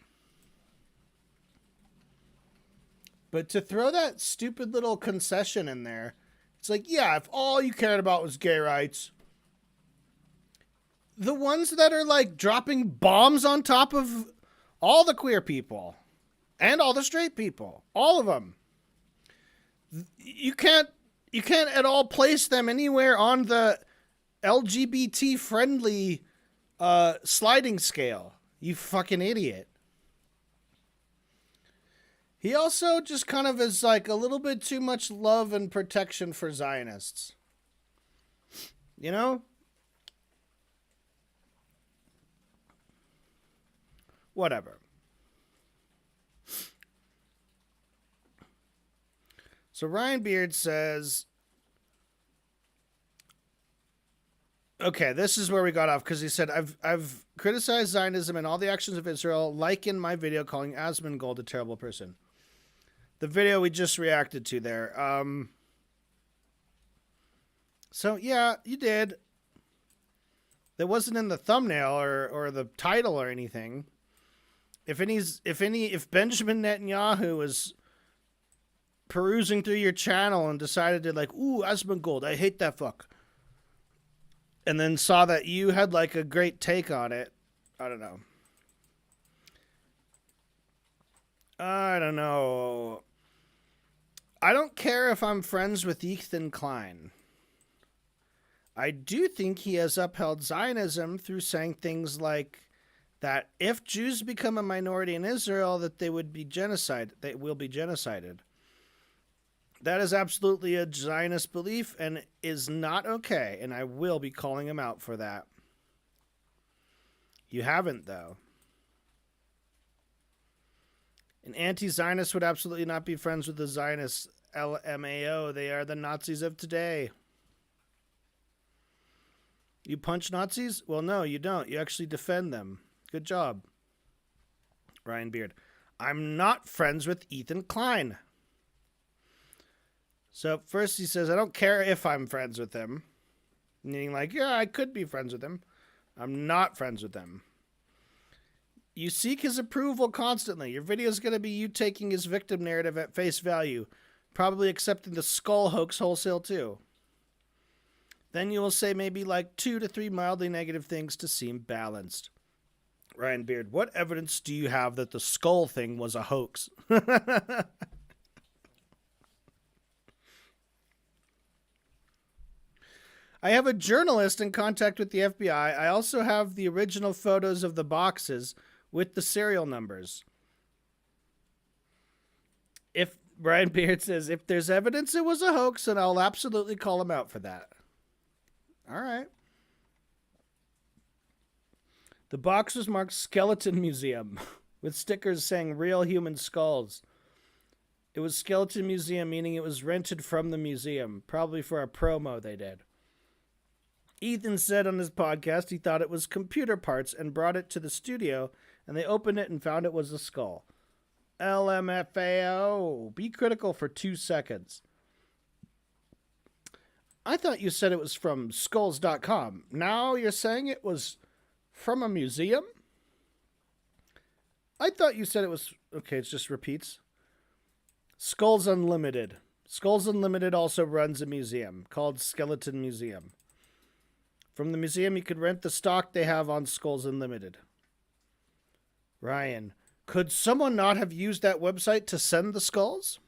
But to throw that stupid little concession in there, it's like, yeah, if all you cared about was gay rights, the ones that are like dropping bombs on top of all the queer people and all the straight people, all of them, you can't at all place them anywhere on the LGBT friendly sliding scale. You fucking idiot. He also just kind of is like a little bit too much love and protection for Zionists. You know? Whatever. So Ryan Beard says, okay, this is where we got off, because he said, I've criticized Zionism and all the actions of Israel, like in my video calling Asmongold a terrible person. The video we just reacted to there. So yeah, you did. That wasn't in the thumbnail or the title or anything. If Benjamin Netanyahu was perusing through your channel and decided to like, ooh, Asmongold, I hate that fuck, and then saw that you had like a great take on it, I don't know. I don't care if I'm friends with Ethan Klein. I do think he has upheld Zionism through saying things like that if Jews become a minority in Israel, that they will be genocided. That is absolutely a Zionist belief and is not okay, and I will be calling him out for that. You haven't, though. An anti-Zionist would absolutely not be friends with the Zionists. LMAO, they are the Nazis of today. You punch Nazis? Well, no, you don't. You actually defend them. Good job. Ryan Beard. I'm not friends with Ethan Klein. So first he says, I don't care if I'm friends with him. Meaning like, yeah, I could be friends with him. I'm not friends with him. You seek his approval constantly. Your video is going to be you taking his victim narrative at face value. Probably accepting the skull hoax wholesale too. Then you will say maybe like 2 to 3 mildly negative things to seem balanced. Ryan Beard, what evidence do you have that the skull thing was a hoax? I have a journalist in contact with the FBI. I also have the original photos of the boxes with the serial numbers. If Ryan Beard says, if there's evidence it was a hoax, then I'll absolutely call him out for that. All right. The box was marked Skeleton Museum with stickers saying real human skulls. It was Skeleton Museum, meaning it was rented from the museum, probably for a promo they did. Ethan said on his podcast he thought it was computer parts and brought it to the studio, and they opened it and found it was a skull. LMFAO. Be critical for 2 seconds. I thought you said it was from skulls.com. Now you're saying it was from a museum? I thought you said it was... Okay, it just repeats. Skulls Unlimited. Skulls Unlimited also runs a museum called Skeleton Museum. From the museum, you could rent the stock they have on Skulls Unlimited. Ryan, could someone not have used that website to send the skulls?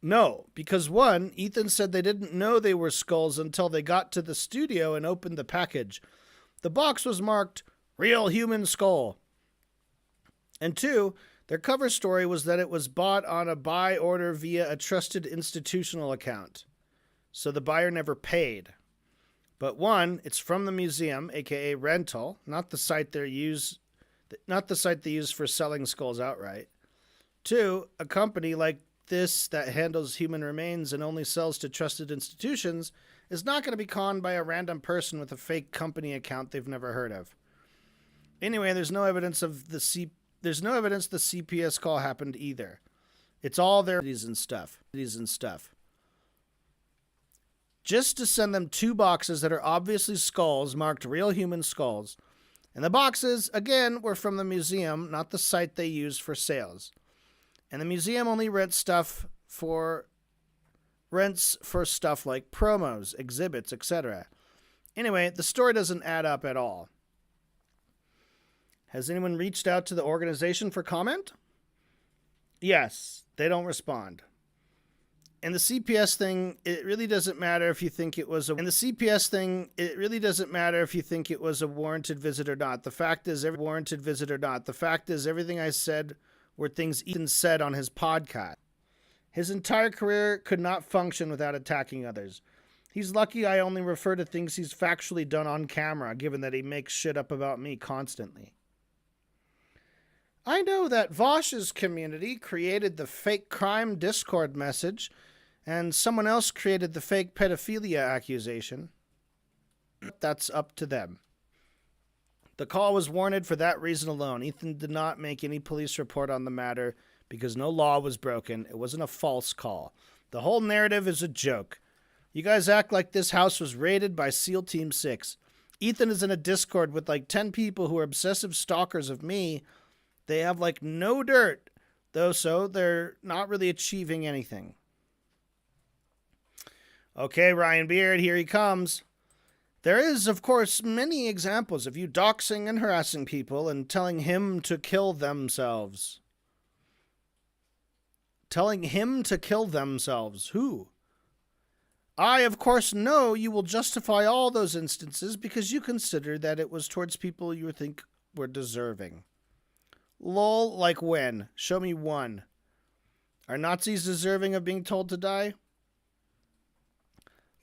No, because one, Ethan said they didn't know they were skulls until they got to the studio and opened the package. The box was marked, Real Human Skull. And two, their cover story was that it was bought on a buy order via a trusted institutional account. So the buyer never paid. But one, it's from the museum, aka rental, not the site they use for selling skulls outright. Two, a company like this that handles human remains and only sells to trusted institutions is not going to be conned by a random person with a fake company account they've never heard of. Anyway, there's no evidence the CPS call happened either. It's all their and stuff. Just to send them 2 boxes that are obviously skulls, marked real human skulls. And the boxes, again, were from the museum, not the site they used for sales. And the museum only rents for stuff like promos, exhibits, etc. Anyway, the story doesn't add up at all. Has anyone reached out to the organization for comment? Yes, they don't respond. And the CPS thing, it really doesn't matter if you think it was a warranted visit or not. The fact is everything I said were things Ethan said on his podcast. His entire career could not function without attacking others. He's lucky I only refer to things he's factually done on camera, given that he makes shit up about me constantly. I know that Vosh's community created the fake crime Discord message, and someone else created the fake pedophilia accusation. That's up to them. The call was warranted for that reason alone. Ethan did not make any police report on the matter because no law was broken. It wasn't a false call. The whole narrative is a joke. You guys act like this house was raided by SEAL Team 6. Ethan is in a Discord with like 10 people who are obsessive stalkers of me. They have like no dirt, though, so they're not really achieving anything. Okay, Ryan Beard, here he comes. There is, of course, many examples of you doxing and harassing people and telling him to kill themselves. Telling him to kill themselves. Who? I, of course, know you will justify all those instances because you consider that it was towards people you think were deserving. Lol, like when? Show me one. Are Nazis deserving of being told to die?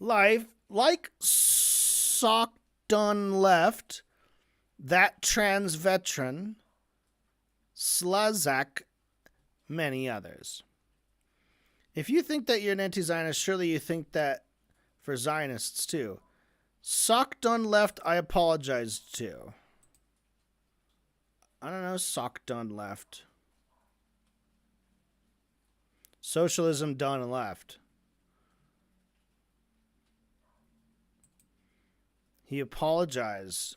Life, like Sock Done Left, that trans veteran, Slazak, many others. If you think that you're an anti-Zionist, surely you think that for Zionists too. Sock Done Left, I apologize to. I don't know, Sock Done Left. Socialism Done Left. He apologized.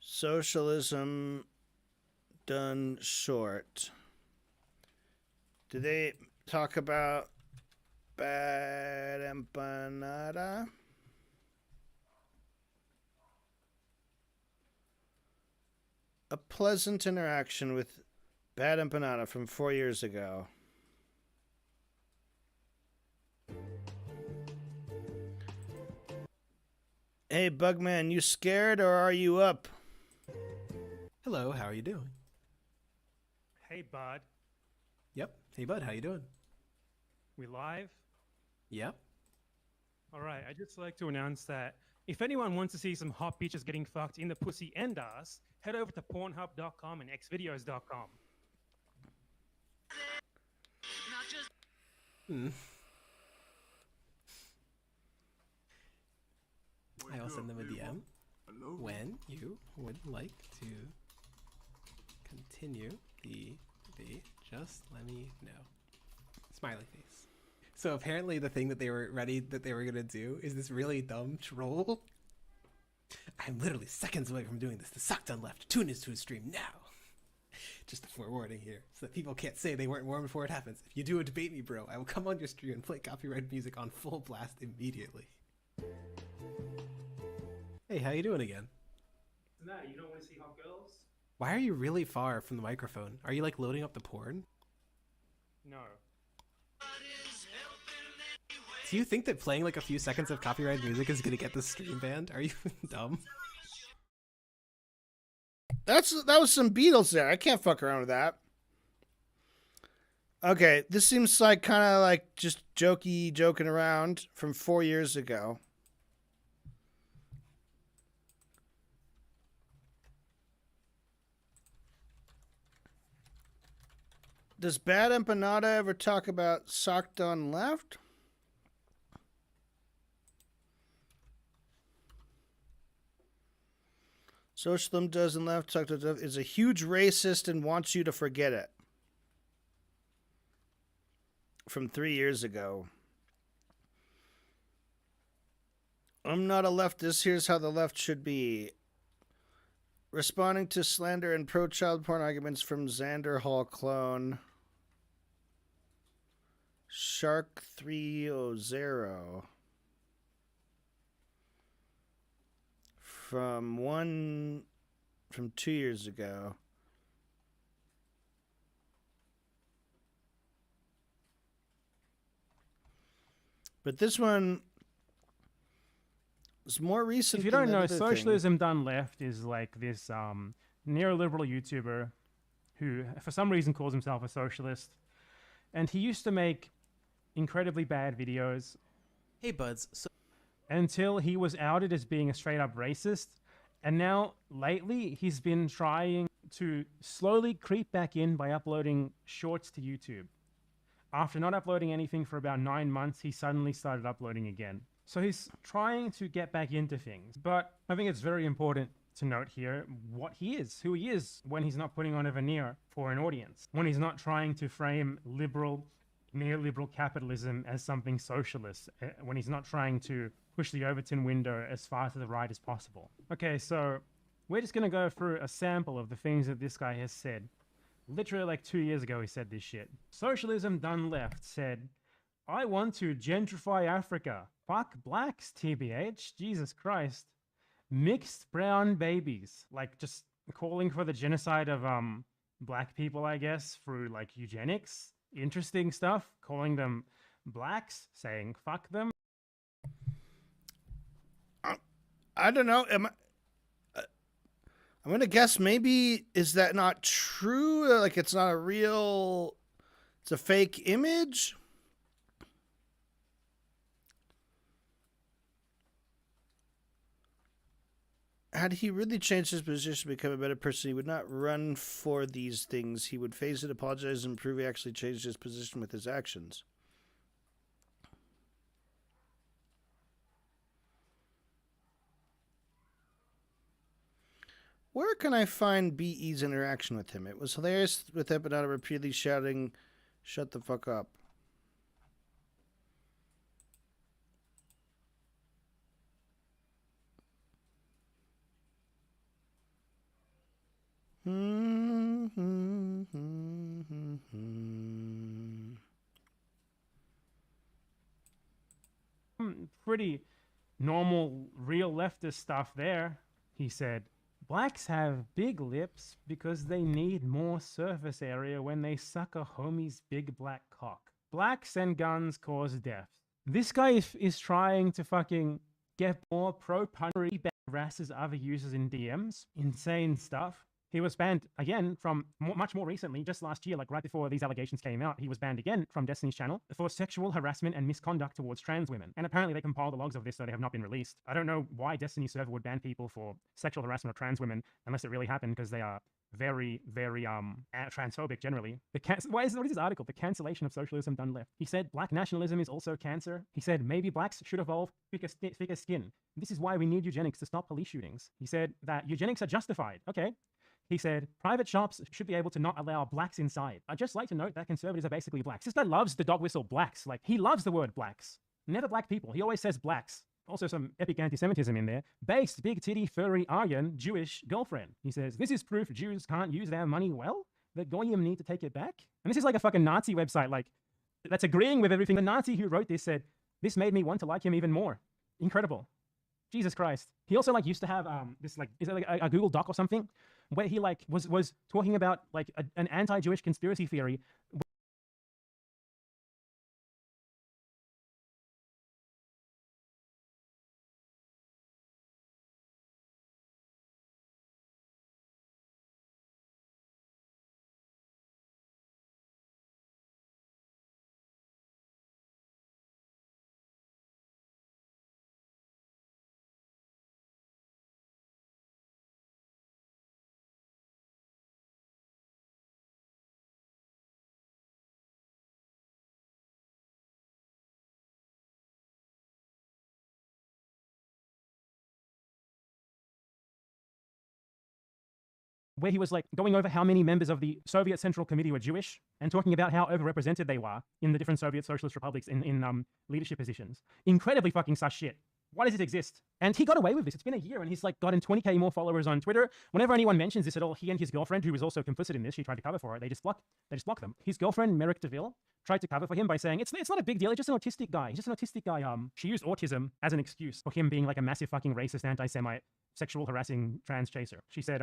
Socialism Done Short. Did they talk about BadEmpanada? A pleasant interaction with BadEmpanada from 4 years ago. Hey, Bugman, you scared or are you up? Hello, how are you doing? Hey, bud. Yep. Hey, bud, how you doing? We live? Yep. All right, I'd just like to announce that if anyone wants to see some hot bitches getting fucked in the pussy and ass, head over to Pornhub.com and Xvideos.com. I'll send them a DM when you would like to continue the debate. Just let me know. Smiley face. So apparently the thing that they were gonna do is this really dumb troll. I'm literally seconds away from doing this. The Sock Done Left. Tune into his stream now. Just a forewarning here, so that people can't say they weren't warned before it happens. If you do a debate me, bro, I will come on your stream and play copyrighted music on full blast immediately. Hey, how you doing again? Nah, you don't want to see hot girls? Why are you really far from the microphone? Are you like loading up the porn? No. Do you think that playing like a few seconds of copyrighted music is gonna get the stream banned? Are you dumb? That was some Beatles there. I can't fuck around with that. Okay, this seems like kind of like just joking around from 4 years ago. Does BadEmpanada ever talk about Sock Done Left? Socialism doesn't left is a huge racist and wants you to forget it. From 3 years ago. I'm not a leftist. Here's how the left should be. Responding to slander and pro-child porn arguments from Xander Hall clone. Shark 300. From 2 years ago. But this one is more recent. If you don't know, Socialism Done Left is like this neoliberal YouTuber who, for some reason, calls himself a socialist. And he used to make incredibly bad videos. Hey, buds. So until he was outed as being a straight-up racist. And now, lately, he's been trying to slowly creep back in by uploading shorts to YouTube. After not uploading anything for about 9 months, he suddenly started uploading again. So he's trying to get back into things. But I think it's very important to note here what he is, who he is, when he's not putting on a veneer for an audience. When he's not trying to frame neoliberal capitalism as something socialist. When he's not trying to push the Overton window as far to the right as possible. Okay, so we're just going to go through a sample of the things that this guy has said. Literally like 2 years ago he said this shit. Socialism Done Left said, I want to gentrify Africa. Fuck blacks, TBH. Jesus Christ. Mixed brown babies. Like just calling for the genocide of black people, I guess, through like eugenics. Interesting stuff. Calling them blacks, saying fuck them. I don't know. I'm going to guess maybe, is that not true? Like it's not a real, it's a fake image? Had he really changed his position to become a better person, he would not run for these things. He would face it, apologize, and prove he actually changed his position with his actions. Where can I find BE's interaction with him? It was hilarious with BadEmpanada repeatedly shouting, shut the fuck up. Pretty normal, real leftist stuff there, he said. Blacks have big lips because they need more surface area when they suck a homie's big black cock. Blacks and guns cause death. This guy is trying to fucking get more pro-punnery, harasses other users in DMs. Insane stuff. He was banned again from much more recently, just last year, like right before these allegations came out, he was banned again from Destiny's channel for sexual harassment and misconduct towards trans women. And apparently they compiled the logs of this, so they have not been released. I don't know why Destiny's server would ban people for sexual harassment of trans women, unless it really happened, because they are very, very transphobic generally. What is this article? The cancellation of socialism done left. He said black nationalism is also cancer. He said maybe blacks should evolve thicker skin. This is why we need eugenics to stop police shootings. He said that eugenics are justified. Okay. He said, private shops should be able to not allow blacks inside. I'd just like to note that conservatives are basically blacks. This guy loves the dog whistle blacks. Like, he loves the word blacks. Never black people. He always says blacks. Also some epic anti-Semitism in there. Based, big titty, furry, Aryan, Jewish girlfriend. He says, this is proof Jews can't use their money well? The Goyim need to take it back? And this is like a fucking Nazi website, like, that's agreeing with everything. The Nazi who wrote this said, this made me want to like him even more. Incredible. Jesus Christ. He also like used to have this like, is it like a Google Doc or something? Where he like was talking about like an anti-Jewish conspiracy theory where he was like going over how many members of the Soviet Central Committee were Jewish and talking about how overrepresented they were in the different Soviet socialist republics in leadership positions. Incredibly fucking sus shit. Why does it exist? And he got away with this. It's been a year and he's like gotten 20K more followers on Twitter. Whenever anyone mentions this at all, he and his girlfriend, who was also complicit in this, she tried to cover for it, they just block them. His girlfriend, Merrick DeVille, tried to cover for him by saying, it's not a big deal, it's just an autistic guy. He's just an autistic guy. She used autism as an excuse for him being like a massive fucking racist, anti-Semite, sexual harassing trans chaser. She said,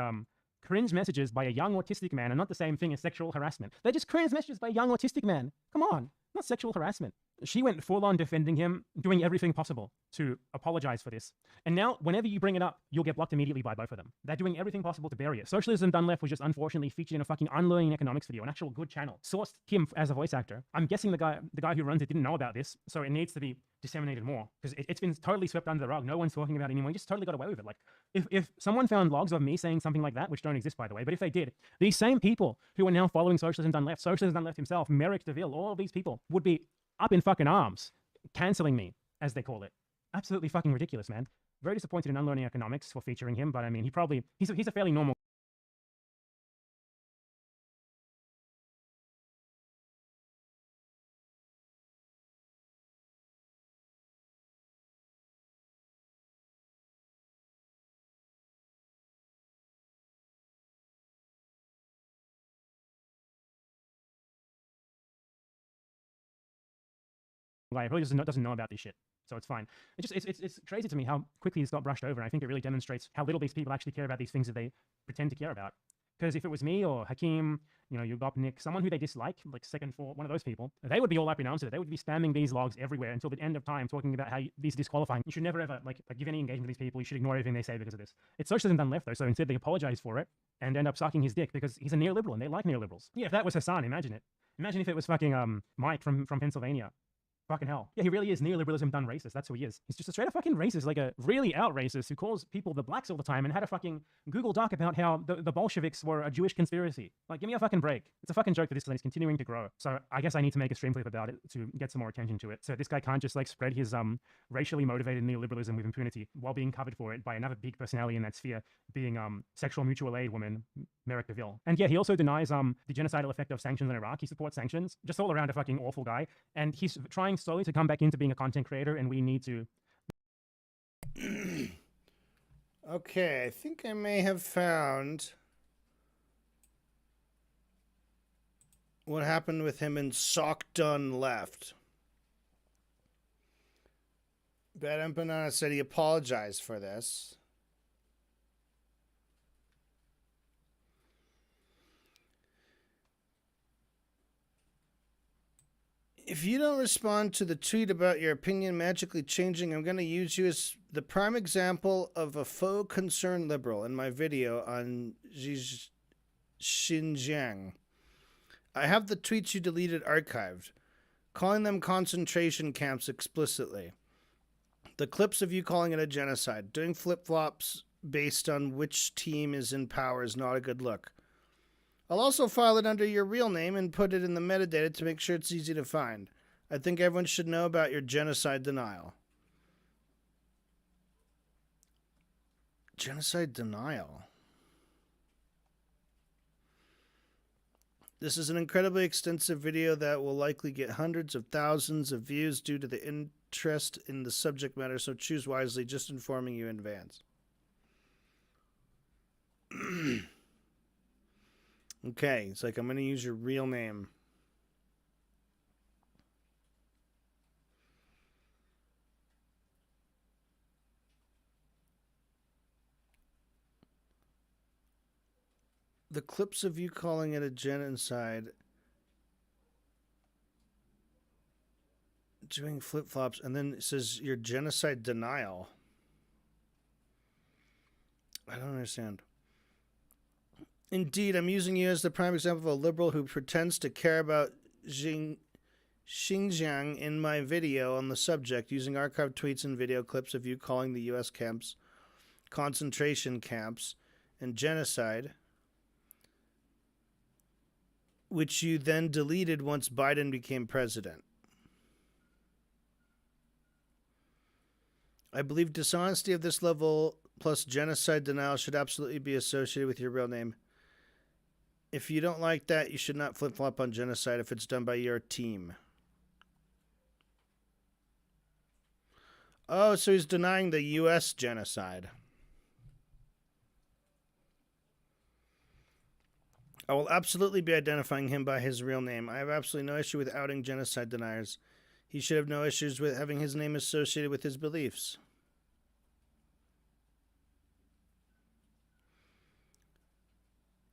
cringe messages by a young autistic man are not the same thing as sexual harassment. They're just cringe messages by a young autistic man. Come on, not sexual harassment. She went full on defending him, doing everything possible to apologize for this. And now, whenever you bring it up, you'll get blocked immediately by both of them. They're doing everything possible to bury it. Socialism Done Left was just unfortunately featured in a fucking Unlearning Economics video, an actual good channel. Sourced him as a voice actor. I'm guessing the guy who runs it didn't know about this, so it needs to be disseminated more because it's been totally swept under the rug. No one's talking about it anymore. He just totally got away with it. Like, if someone found logs of me saying something like that, which don't exist by the way, but if they did, these same people who are now following Socialism Done Left himself, Merrick DeVille, all of these people would be up in fucking arms, canceling me, as they call it. Absolutely fucking ridiculous, man. Very disappointed in Unlearning Economics for featuring him, but I mean, he's a fairly normal. Guy really doesn't know about this shit, so it's fine. It's crazy to me how quickly it's got brushed over, and I think it really demonstrates how little these people actually care about these things that they pretend to care about. Because if it was me or Hakeem, Yugopnik, someone who they dislike, like Second Four, one of those people, they would be all up in arms with it. They would be spamming these logs everywhere until the end of time, talking about how these are disqualifying. You should never ever give any engagement to these people. You should ignore everything they say because of this. It's Socialism Done Left though, so instead they apologize for it and end up sucking his dick because he's a neoliberal and they like neoliberals. Yeah, if that was Hassan, imagine it. Imagine if it was fucking Mike from Pennsylvania. Fucking hell. Yeah, he really is neoliberalism done racist. That's who he is. He's just a straight up fucking racist, like a really out racist who calls people the blacks all the time and had a fucking Google Doc about how the Bolsheviks were a Jewish conspiracy. Like, give me a fucking break. It's a fucking joke that this is continuing to grow. So I guess I need to make a stream clip about it to get some more attention to it. So this guy can't just spread his racially motivated neoliberalism with impunity while being covered for it by another big personality in that sphere being sexual mutual aid woman, Merrick DeVille. And yeah, he also denies the genocidal effect of sanctions in Iraq. He supports sanctions. Just all around a fucking awful guy. And he's trying slowly to come back into being a content creator, and we need to. Okay, I think I may have found what happened with him in Sock Done Left. BadEmpanada said he apologized for this. If you don't respond to the tweet about your opinion magically changing, I'm going to use you as the prime example of a faux concerned liberal in my video on Xinjiang. I have the tweets you deleted archived, calling them concentration camps explicitly. The clips of you calling it a genocide. Doing flip-flops based on which team is in power is not a good look. I'll also file it under your real name and put it in the metadata to make sure it's easy to find. I think everyone should know about your genocide denial. Genocide denial. This is an incredibly extensive video that will likely get hundreds of thousands of views due to the interest in the subject matter, so choose wisely, just informing you in advance. Okay, it's like I'm going to use your real name. The clips of you calling it a genocide, doing flip-flops, and then it says your genocide denial. I don't understand. Indeed, I'm using you as the prime example of a liberal who pretends to care about Xinjiang in my video on the subject, using archived tweets and video clips of you calling the U.S. camps concentration camps and genocide, which you then deleted once Biden became president. I believe dishonesty of this level plus genocide denial should absolutely be associated with your real name. If you don't like that, you should not flip-flop on genocide if it's done by your team. Oh, so he's denying the U.S. genocide. I will absolutely be identifying him by his real name. I have absolutely no issue with outing genocide deniers. He should have no issues with having his name associated with his beliefs.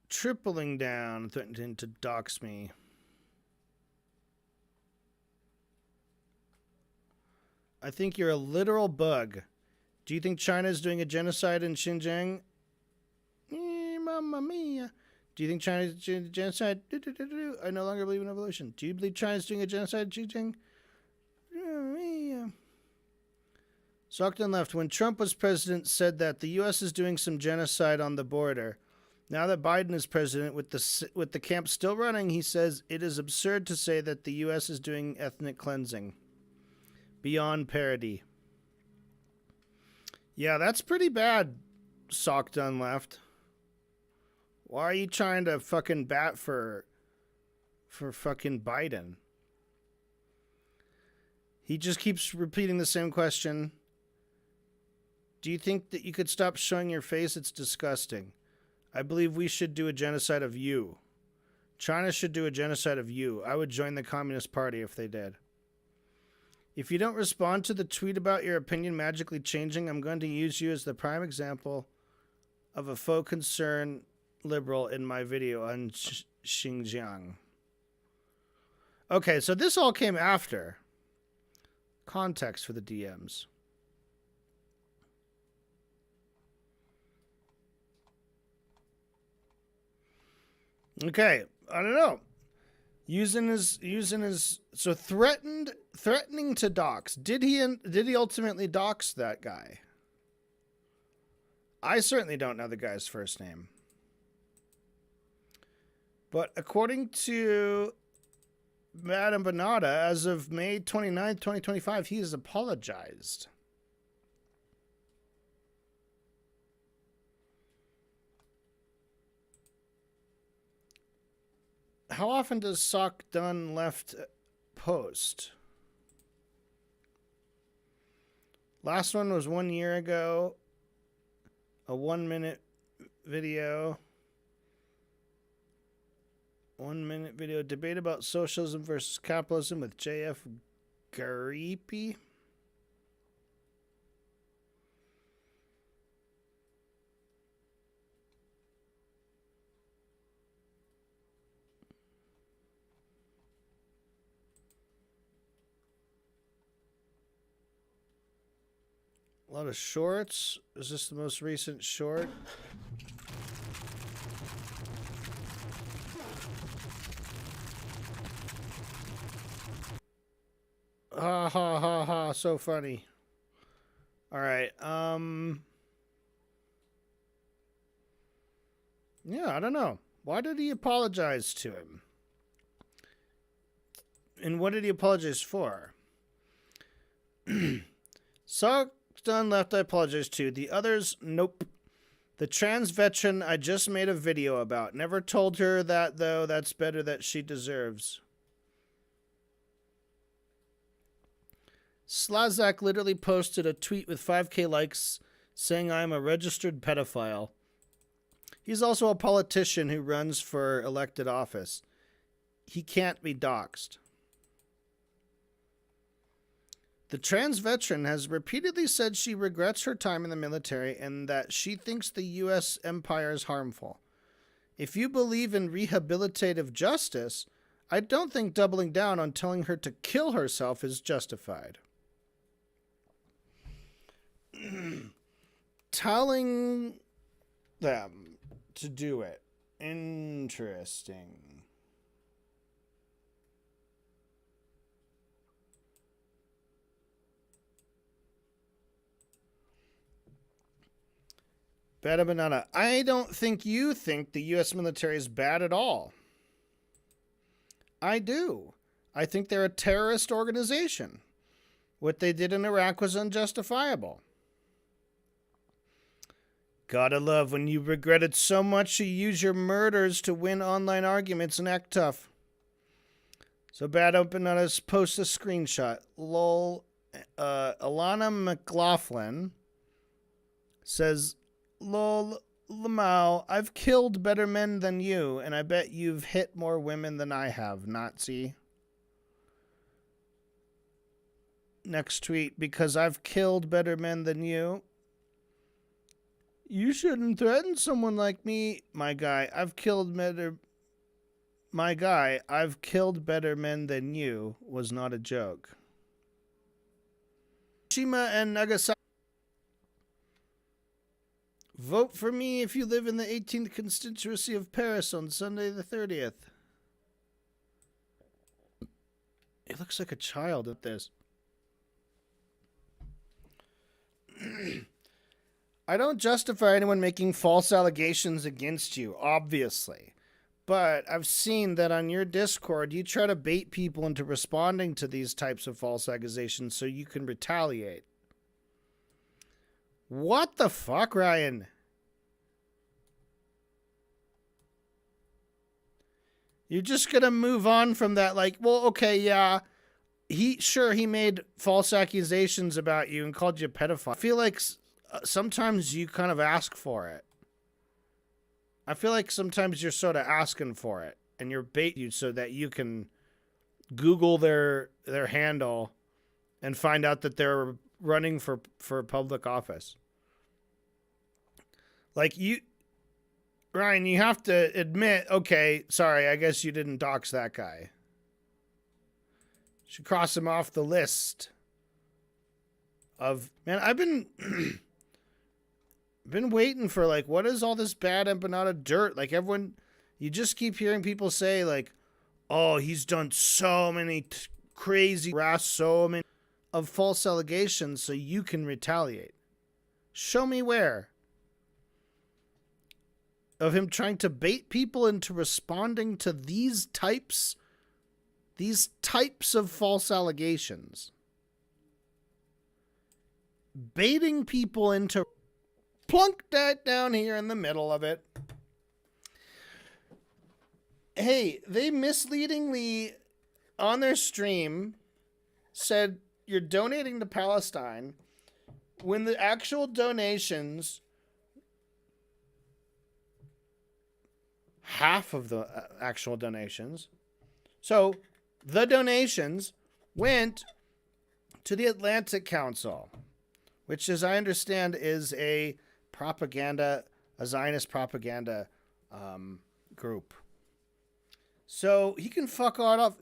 Tripling down, threatening to dox me. I think you're a literal bug. Do you think China is doing a genocide in Xinjiang? Mamma mia. Do you think China is doing a genocide? I no longer believe in evolution. Do you believe China is doing a genocide in Xinjiang? Stockton left. When Trump was president, said that the U.S. is doing some genocide on the border. Now that Biden is president, with the camp still running, he says it is absurd to say that the U.S. is doing ethnic cleansing. Beyond parody. Yeah, that's pretty bad, Sockton left. Why are you trying to fucking bat for fucking Biden? He just keeps repeating the same question. Do you think that you could stop showing your face? It's disgusting. I believe we should do a genocide of you. China should do a genocide of you. I would join the Communist Party if they did. If you don't respond to the tweet about your opinion magically changing, I'm going to use you as the prime example of a faux concern liberal in my video on Xinjiang. Okay, so this all came after. Context for the DMs. Okay, I don't know. Using his so threatening to dox. Did he ultimately dox that guy? I certainly don't know the guy's first name. But according to BadEmpanada, as of May 29th, 2025, he has apologized. How often does Sock Done Left post? Last one was 1 year ago. A 1-minute video. 1 minute video. Debate about socialism versus capitalism with JF Garipi. A lot of shorts. Is this the most recent short? Ha ha ha ha, so funny. All right. Yeah, I don't know. Why did he apologize to him? And what did he apologize for? Sock Done Left, I apologize to. The others, nope. The trans veteran I just made a video about. Never told her that, though. That's better that she deserves. Slazak literally posted a tweet with 5K likes saying I am a registered pedophile. He's also a politician who runs for elected office. He can't be doxxed. The trans veteran has repeatedly said she regrets her time in the military and that she thinks the U.S. empire is harmful. If you believe in rehabilitative justice, I don't think doubling down on telling her to kill herself is justified. Telling them to do it. Interesting. BadEmpanada, I don't think you think the U.S. military is bad at all. I do. I think they're a terrorist organization. What they did in Iraq was unjustifiable. Gotta love when you regret it so much you use your murders to win online arguments and act tough. So BadEmpanada posts a screenshot. Lol. Alana McLaughlin says, lol, Lamau, I've killed better men than you, and I bet you've hit more women than I have, Nazi. Next tweet, because I've killed better men than you. You shouldn't threaten someone like me, my guy. I've killed better men than you was not a joke. Hiroshima and Nagasaki. Vote for me if you live in the 18th constituency of Paris on Sunday the 30th. It looks like a child at this. I don't justify anyone making false allegations against you, obviously. But I've seen that on your Discord, you try to bait people into responding to these types of false accusations so you can retaliate. What the fuck, Ryan? You're just gonna move on from that, like, well, okay, yeah. He made false accusations about you and called you a pedophile. I feel like sometimes you kind of ask for it. I feel like sometimes you're sort of asking for it, and you're bait you so that you can Google their handle and find out that they're running for public office. Like Ryan, you have to admit, okay, sorry, I guess you didn't dox that guy. Should cross him off the list of, man, I've been been waiting for, like, what is all this BadEmpanada dirt? Like, everyone, you just keep hearing people say, like, oh, he's done so many crazy, harassed so many of false allegations so you can retaliate. Show me where. Of him trying to bait people into responding to these types of false allegations. Baiting people into... Plunk that down here in the middle of it. Hey, they misleadingly, on their stream, said you're donating to Palestine when the actual donations... half of the actual donations. So the donations went to the Atlantic Council, which, as I understand, is a Zionist propaganda group. So he can fuck all off.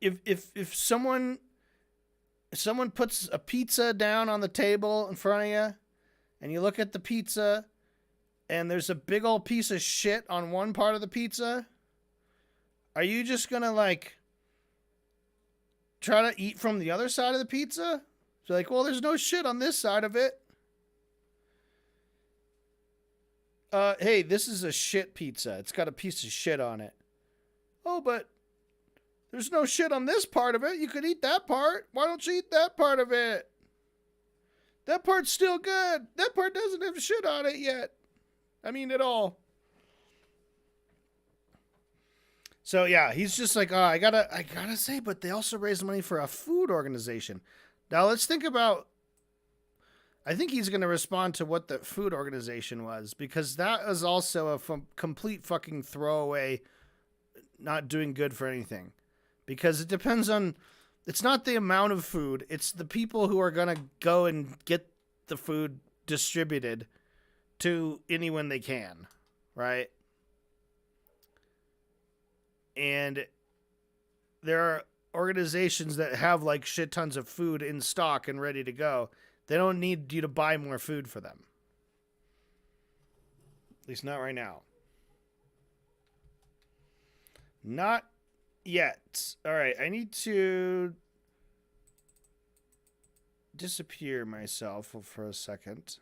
If someone puts a pizza down on the table in front of you, and you look at the pizza, and there's a big old piece of shit on one part of the pizza, are you just gonna, like, try to eat from the other side of the pizza? So, like, well, there's no shit on this side of it. Hey, this is a shit pizza. It's got a piece of shit on it. Oh, but there's no shit on this part of it. You could eat that part. Why don't you eat that part of it? That part's still good. That part doesn't have shit on it yet. I mean, at all. So yeah, he's just like, oh, I gotta say, but they also raised money for a food organization. Now let's think about, I think he's going to respond to what the food organization was, because that is also a complete fucking throwaway, not doing good for anything. Because it depends on, it's not the amount of food, it's the people who are going to go and get the food distributed to anyone they can, right? And there are organizations that have, like, shit tons of food in stock and ready to go. They don't need you to buy more food for them. At least not right now. Not yet. All right, I need to disappear myself for a second.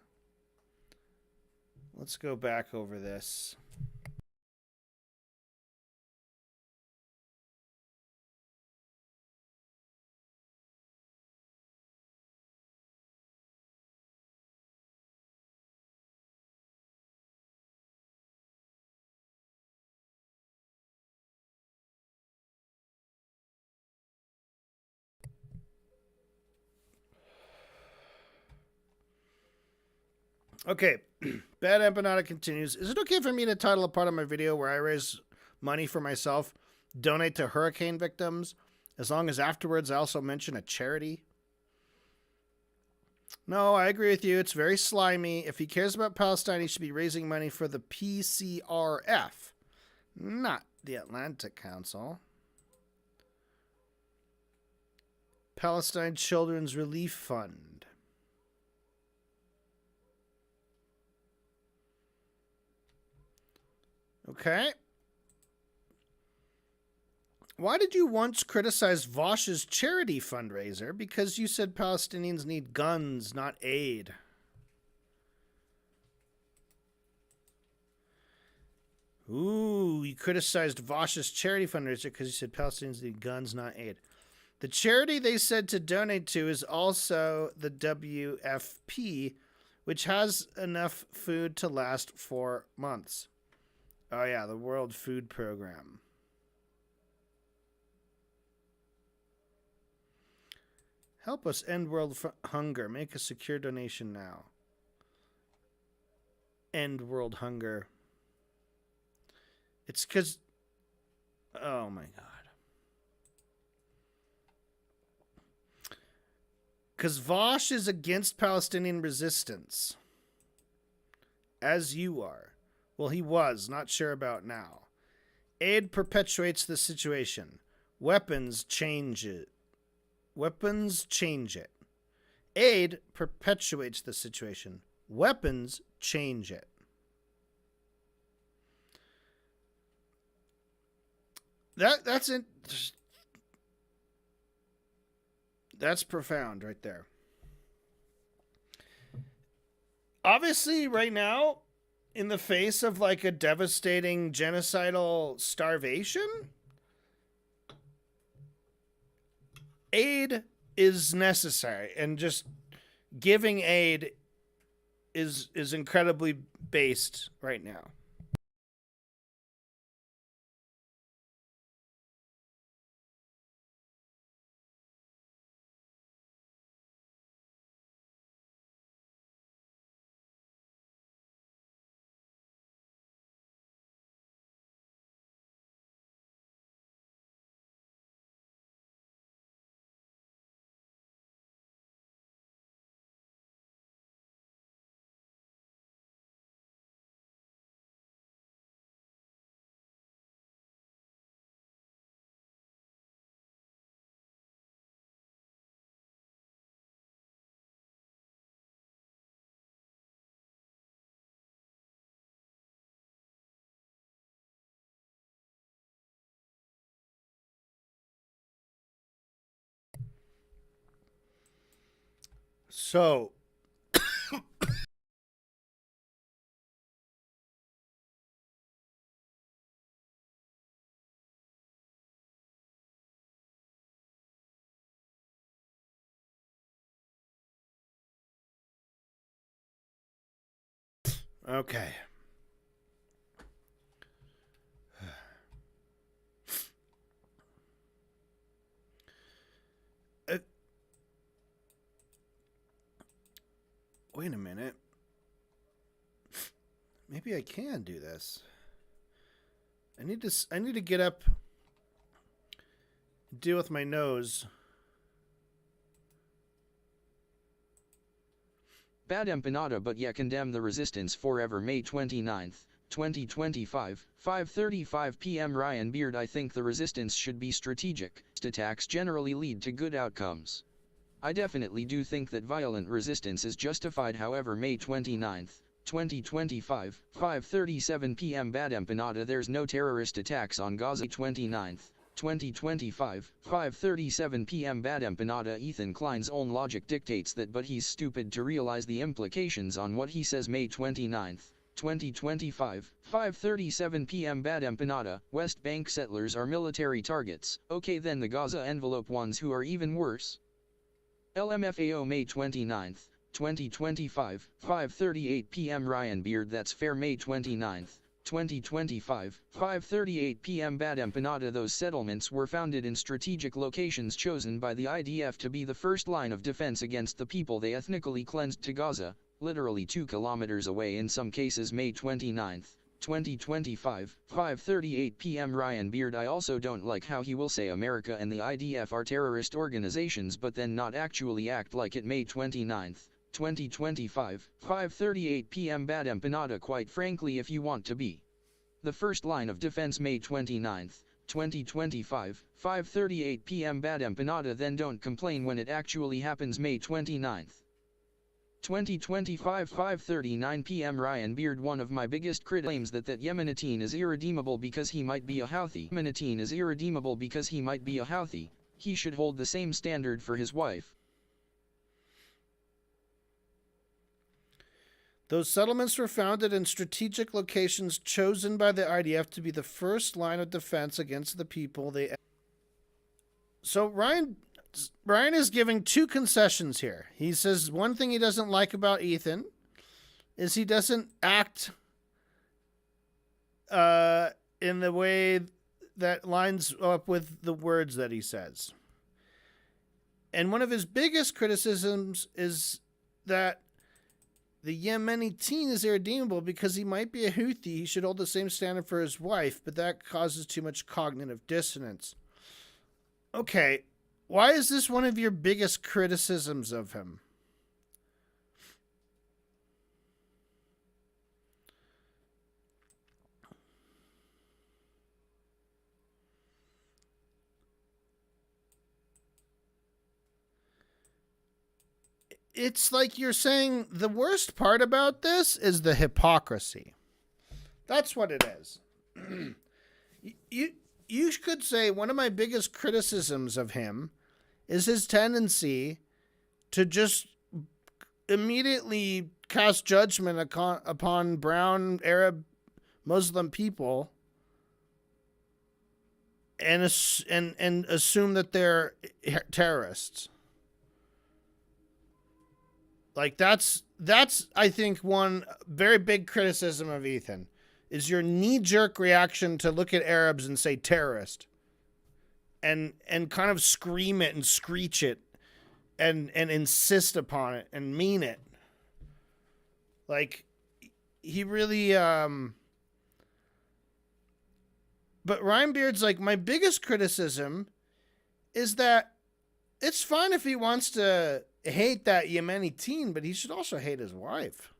Let's go back over this. Okay, BadEmpanada continues. Is it okay for me to title a part of my video where I raise money for myself, donate to hurricane victims, as long as afterwards I also mention a charity? No, I agree with you. It's very slimy. If he cares about Palestine, he should be raising money for the PCRF, not the Atlantic Council. Palestine Children's Relief Fund. Okay. Why did you once criticize Vosh's charity fundraiser? Because you said Palestinians need guns, not aid. Ooh, you criticized Vosh's charity fundraiser because you said Palestinians need guns, not aid. The charity they said to donate to is also the WFP, which has enough food to last 4 months. Oh yeah, the World Food Program. Help us end world hunger. Make a secure donation now. End world hunger. It's because... Oh my god. Because Vosh is against Palestinian resistance. As you are. Well, he was. Not sure about now. Aid perpetuates the situation. Weapons change it. Weapons change it. Aid perpetuates the situation. Weapons change it. That's it. That's profound right there. Obviously, right now, in the face of like a devastating genocidal starvation, aid is necessary, and just giving aid is incredibly based right now. So, okay. Wait a minute. Maybe I can do this. I need to get up, deal with my nose. BadEmpanada but yeah condemn the resistance forever. May 29th, 2025, 5:35 p.m. Ryan Beard. I think the resistance should be strategic. Attacks generally lead to good outcomes. I definitely do think that violent resistance is justified. However, May 29th, 2025, 5:37 p.m. BadEmpanada. There's no terrorist attacks on Gaza. 29th, 2025, 5:37 p.m. BadEmpanada. Ethan Klein's own logic dictates that, but he's stupid to realize the implications on what he says. May 29th, 2025, 5:37 p.m. BadEmpanada. West Bank settlers are military targets. Okay, then the Gaza envelope ones, who are even worse. LMFAO. May 29th, 2025, 5:38 p.m. Ryan Beard. That's fair. May 29th, 2025, 5:38 p.m. BadEmpanada. Those settlements were founded in strategic locations chosen by the IDF to be the first line of defense against the people they ethnically cleansed to Gaza. literally 2 kilometers away in some cases. May 29th, 2025, 5:38 p.m. Ryan Beard. I also don't like how he will say America and the IDF are terrorist organizations but then not actually act like it. May 29th, 2025, 5:38 p.m. BadEmpanada. Quite frankly, if you want to be the first line of defense, May 29th, 2025, 5:38 p.m. BadEmpanada, then don't complain when it actually happens. May 29th, 2025, 5:39 p.m. Ryan Beard. One of my biggest claims that Yemenitin is irredeemable because he might be a Houthi. Yemenitin is irredeemable because he might be a Houthi. He should hold the same standard for his wife. Those settlements were founded in strategic locations chosen by the IDF to be the first line of defense against the people they... So Ryan is giving 2 concessions here. He says one thing he doesn't like about Ethan is he doesn't act in the way that lines up with the words that he says. And one of his biggest criticisms is that the Yemenitin is irredeemable because he might be a Houthi. He should hold the same standard for his wife, but that causes too much cognitive dissonance. Okay, why is this one of your biggest criticisms of him? It's like you're saying the worst part about this is the hypocrisy. That's what it is. You could say one of my biggest criticisms of him is his tendency to just immediately cast judgment upon brown, Arab, Muslim people and assume that they're terrorists. Like that's I think one very big criticism of Ethan is your knee-jerk reaction to look at Arabs and say terrorist. And kind of scream it and screech it and insist upon it and mean it. Like he really but Ryan Beard's like, my biggest criticism is that it's fine if he wants to hate that Yemenitin, but he should also hate his wife.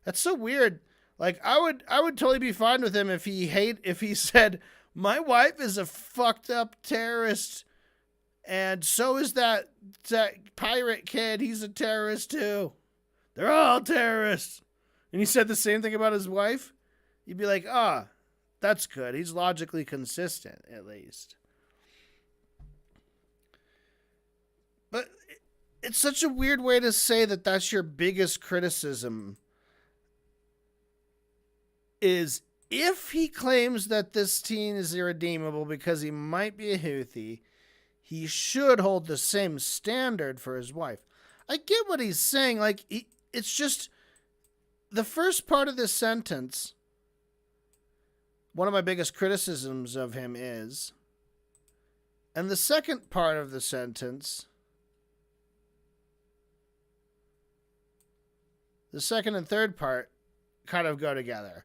That's so weird. Like I would totally be fine with him if he said my wife is a fucked up terrorist and so is that pirate kid. He's a terrorist too. They're all terrorists. And he said the same thing about his wife. You'd be like, that's good. He's logically consistent at least. But it's such a weird way to say that that's your biggest criticism. Is if he claims that this teen is irredeemable because he might be a Houthi, he should hold the same standard for his wife. I get what he's saying. Like, it's just the first part of this sentence. One of my biggest criticisms of him is, and the second part of the sentence, the second and third part kind of go together.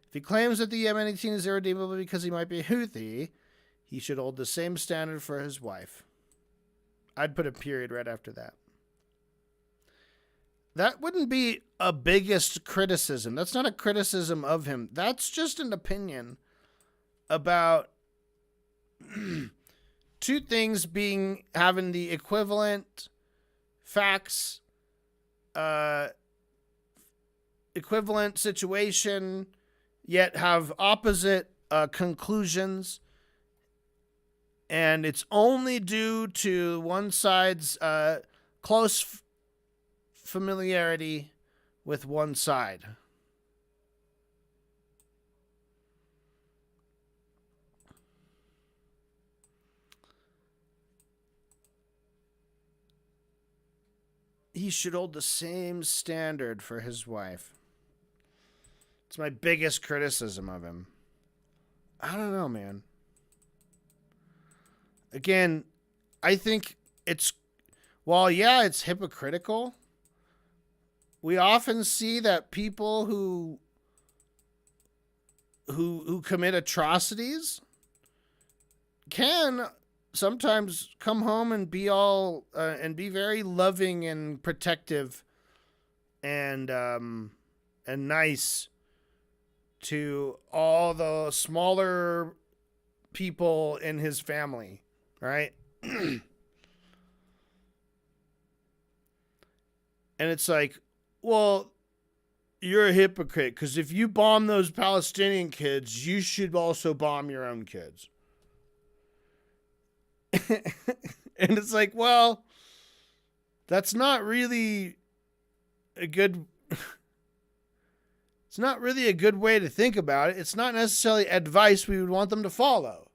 If he claims that the Yemenitin is irredeemable because he might be a Houthi, he should hold the same standard for his wife. I'd put a period right after that. That wouldn't be a biggest criticism. That's not a criticism of him. That's just an opinion about 2 things having the equivalent facts, equivalent situation, yet have opposite conclusions, and it's only due to one side's close familiarity with one side. He should hold the same standard for his wife. It's my biggest criticism of him. I don't know, man. Again, I think it's hypocritical. we often see that people who commit atrocities can sometimes come home and be all and be very loving and protective and nice to all the smaller people in his family, right? And it's like, well, you're a hypocrite, because if you bomb those Palestinian kids, you should also bomb your own kids. And it's like, well, that's not really a good... It's not really a good way to think about it. It's not necessarily advice we would want them to follow,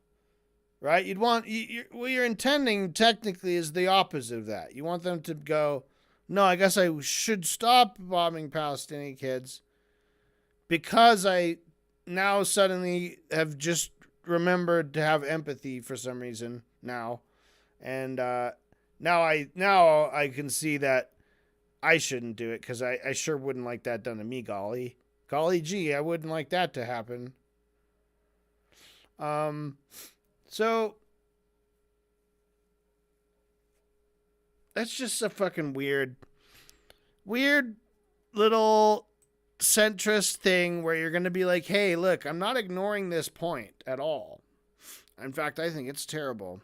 right? What you're intending technically is the opposite of that. You want them to go, no, I guess I should stop bombing Palestinian kids because I now suddenly have just remembered to have empathy for some reason now. And now I can see that I shouldn't do it, because I sure wouldn't like that done to me, golly. Golly gee, I wouldn't like that to happen. So that's just a fucking weird little centrist thing where you're going to be like, hey, look, I'm not ignoring this point at all. In fact, I think it's terrible.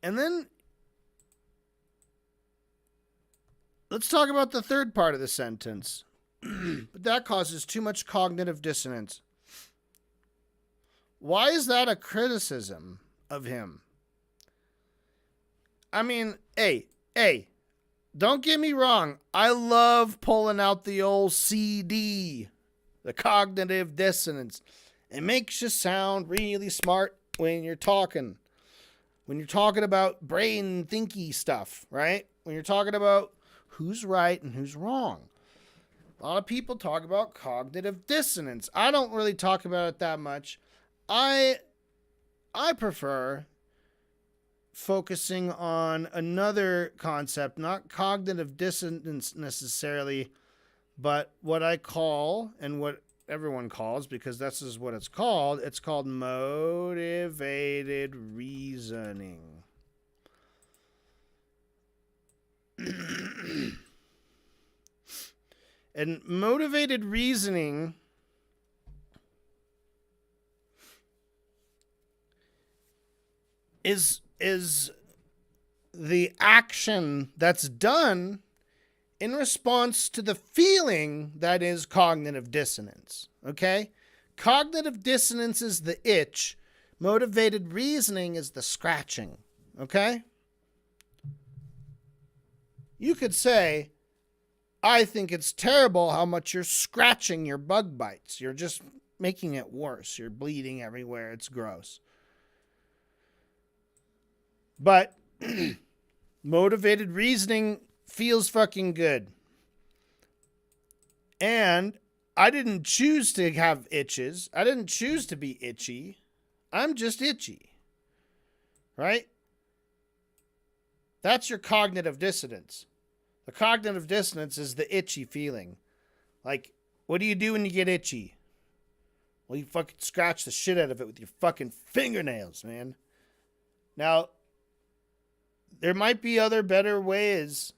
And then let's talk about the third part of the sentence. But that causes too much cognitive dissonance. Why is that a criticism of him? I mean, hey, don't get me wrong. I love pulling out the old CD, the cognitive dissonance. It makes you sound really smart when you're talking. When you're talking about brain thinky stuff, right? When you're talking about who's right and who's wrong. A lot of people talk about cognitive dissonance. I don't really talk about it that much. I prefer focusing on another concept, not cognitive dissonance necessarily, but what I call, and what everyone calls, because this is what it's called motivated reasoning. And motivated reasoning is the action that's done in response to the feeling that is cognitive dissonance. Okay? Cognitive dissonance is the itch. Motivated reasoning is the scratching. Okay? You could say, I think it's terrible how much you're scratching your bug bites. You're just making it worse. You're bleeding everywhere. It's gross. But motivated reasoning feels fucking good. And I didn't choose to have itches. I didn't choose to be itchy. I'm just itchy. Right? That's your cognitive dissonance. The cognitive dissonance is the itchy feeling. Like, what do you do when you get itchy? Well, you fucking scratch the shit out of it with your fucking fingernails, man. Now, there might be other better ways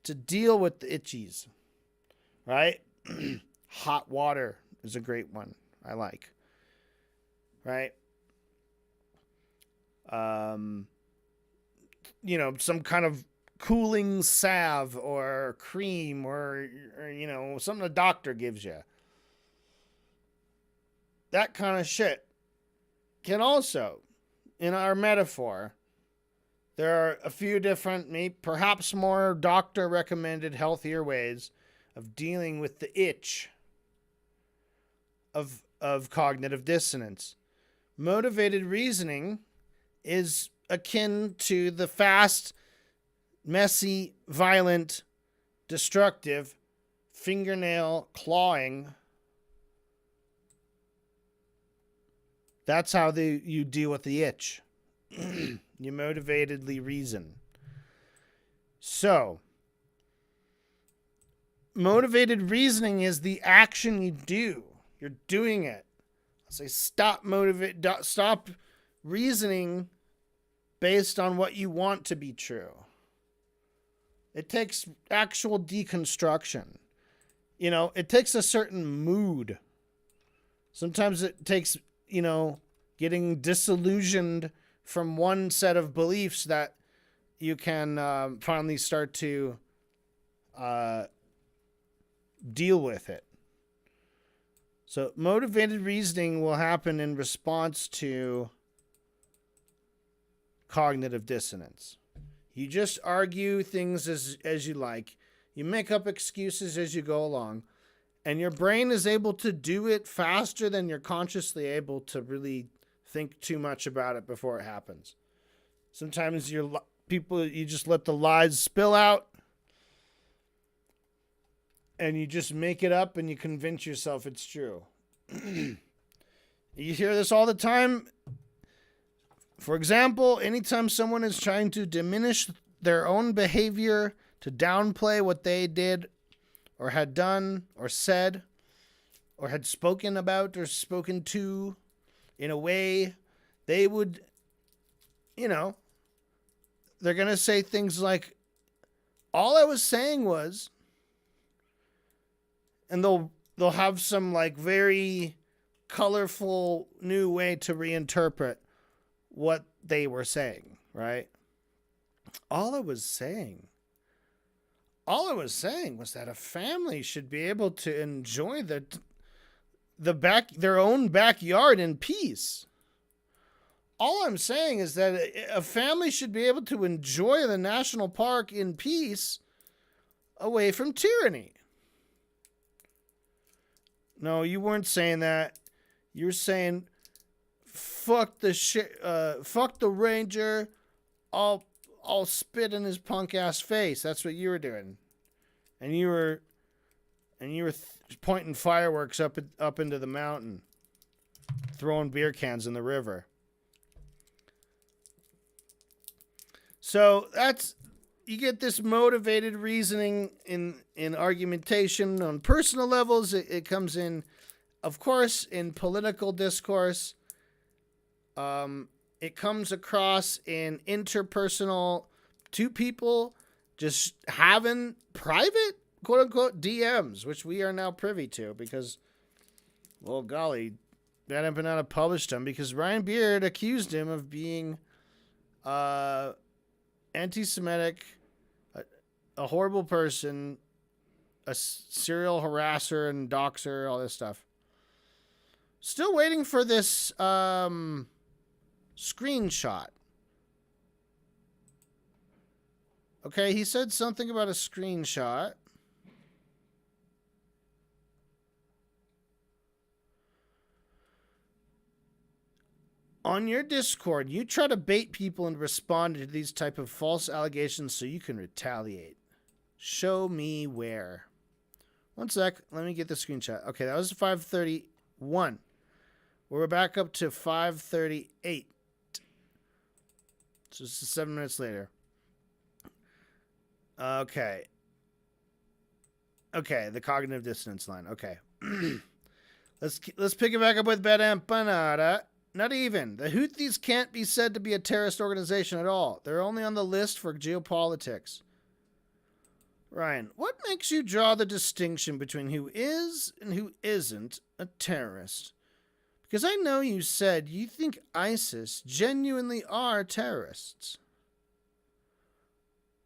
to deal with the itchies, right? Hot water is a great one. I like, right? Some kind of cooling salve or cream or something a doctor gives you. That kind of shit can also, in our metaphor, there are a few different, perhaps more doctor-recommended, healthier ways of dealing with the itch of cognitive dissonance. Motivated reasoning is akin to the fast, messy, violent, destructive fingernail clawing. That's how you deal with the itch. You motivatedly reason. So, motivated reasoning is the action you do. You're doing it. I say stop reasoning based on what you want to be true. It takes actual deconstruction. You know, it takes a certain mood. Sometimes it takes, you know, getting disillusioned from one set of beliefs that you can finally start to deal with it. So motivated reasoning will happen in response to cognitive dissonance. You just argue things as you like. You make up excuses as you go along. And your brain is able to do it faster than you're consciously able to really think too much about it before it happens. Sometimes you just let the lies spill out. And you just make it up and you convince yourself it's true. You hear this all the time. For example, anytime someone is trying to diminish their own behavior, to downplay what they did or had done or said or had spoken about or spoken to in a way, they would, you know, they're going to say things like, all I was saying was, and they'll have some like very colorful new way to reinterpret what they were saying, right? All I was saying was that a family should be able to enjoy their own backyard in peace. All I'm saying is that a family should be able to enjoy the national park in peace away from tyranny. No, you weren't saying that. You're saying, fuck the ranger. I'll spit in his punk ass face. That's what you were doing. And you were pointing fireworks up into the mountain, throwing beer cans in the river. So you get this motivated reasoning in argumentation on personal levels. It comes in, of course, in political discourse. It comes across in interpersonal, two people just having private, quote unquote, DMs, which we are now privy to because, well, golly, BadEmpanada published them because Ryan Beard accused him of being anti-Semitic, a horrible person, a serial harasser and doxer, all this stuff. Still waiting for this screenshot. Okay, he said something about a screenshot. On your Discord, you try to bait people and respond to these type of false allegations so you can retaliate. Show me where. One sec. Let me get the screenshot. Okay, that was 5:31. We're back up to 5:38. So this is 7 minutes later. Okay. Okay, the cognitive dissonance line. Okay. Let's pick it back up with BadEmpanada. Not even. The Houthis can't be said to be a terrorist organization at all. They're only on the list for geopolitics. Ryan, what makes you draw the distinction between who is and who isn't a terrorist? Because I know you said you think ISIS genuinely are terrorists.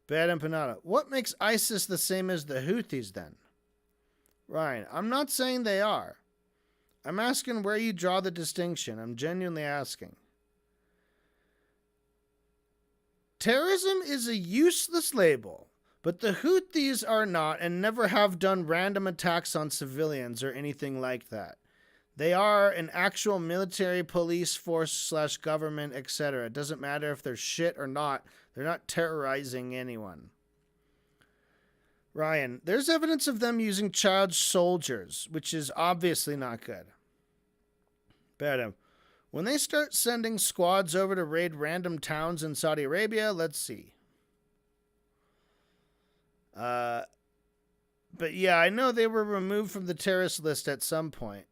BadEmpanada, what makes ISIS the same as the Houthis then? Ryan, I'm not saying they are. I'm asking where you draw the distinction. I'm genuinely asking. Terrorism is a useless label, but the Houthis are not and never have done random attacks on civilians or anything like that. They are an actual military police force / government, etc. It doesn't matter if they're shit or not. They're not terrorizing anyone. Ryan, there's evidence of them using child soldiers, which is obviously not good. BadEmp, when they start sending squads over to raid random towns in Saudi Arabia, let's see. But yeah, I know they were removed from the terrorist list at some point.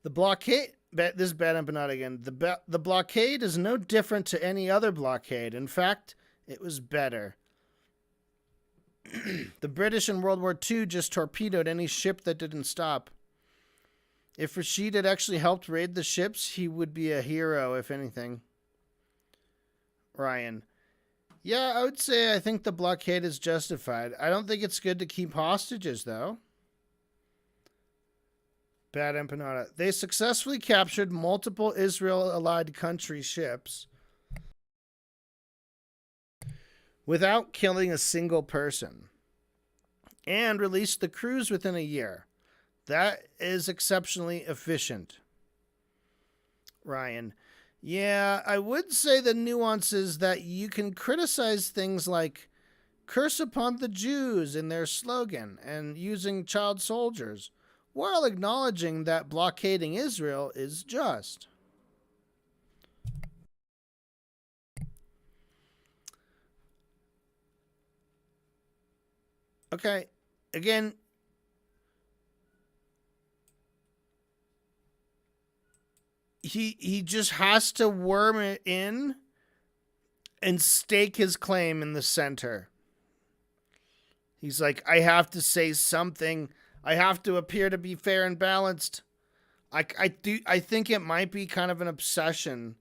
The blockade, this is BadEmpanada again. The blockade is no different to any other blockade. In fact, it was better. The British in World War II just torpedoed any ship that didn't stop. If Rashid had actually helped raid the ships, he would be a hero, if anything. Ryan. Yeah, I would say I think the blockade is justified. I don't think it's good to keep hostages, though. BadEmpanada. They successfully captured multiple Israel-allied country ships without killing a single person, and released the crews within a year. That is exceptionally efficient. Ryan. Yeah, I would say the nuance is that you can criticize things like curse upon the Jews in their slogan and using child soldiers, while acknowledging that blockading Israel is just. Okay, again, he just has to worm it in and stake his claim in the center. He's like, I have to say something. I have to appear to be fair and balanced. I think it might be kind of an obsession.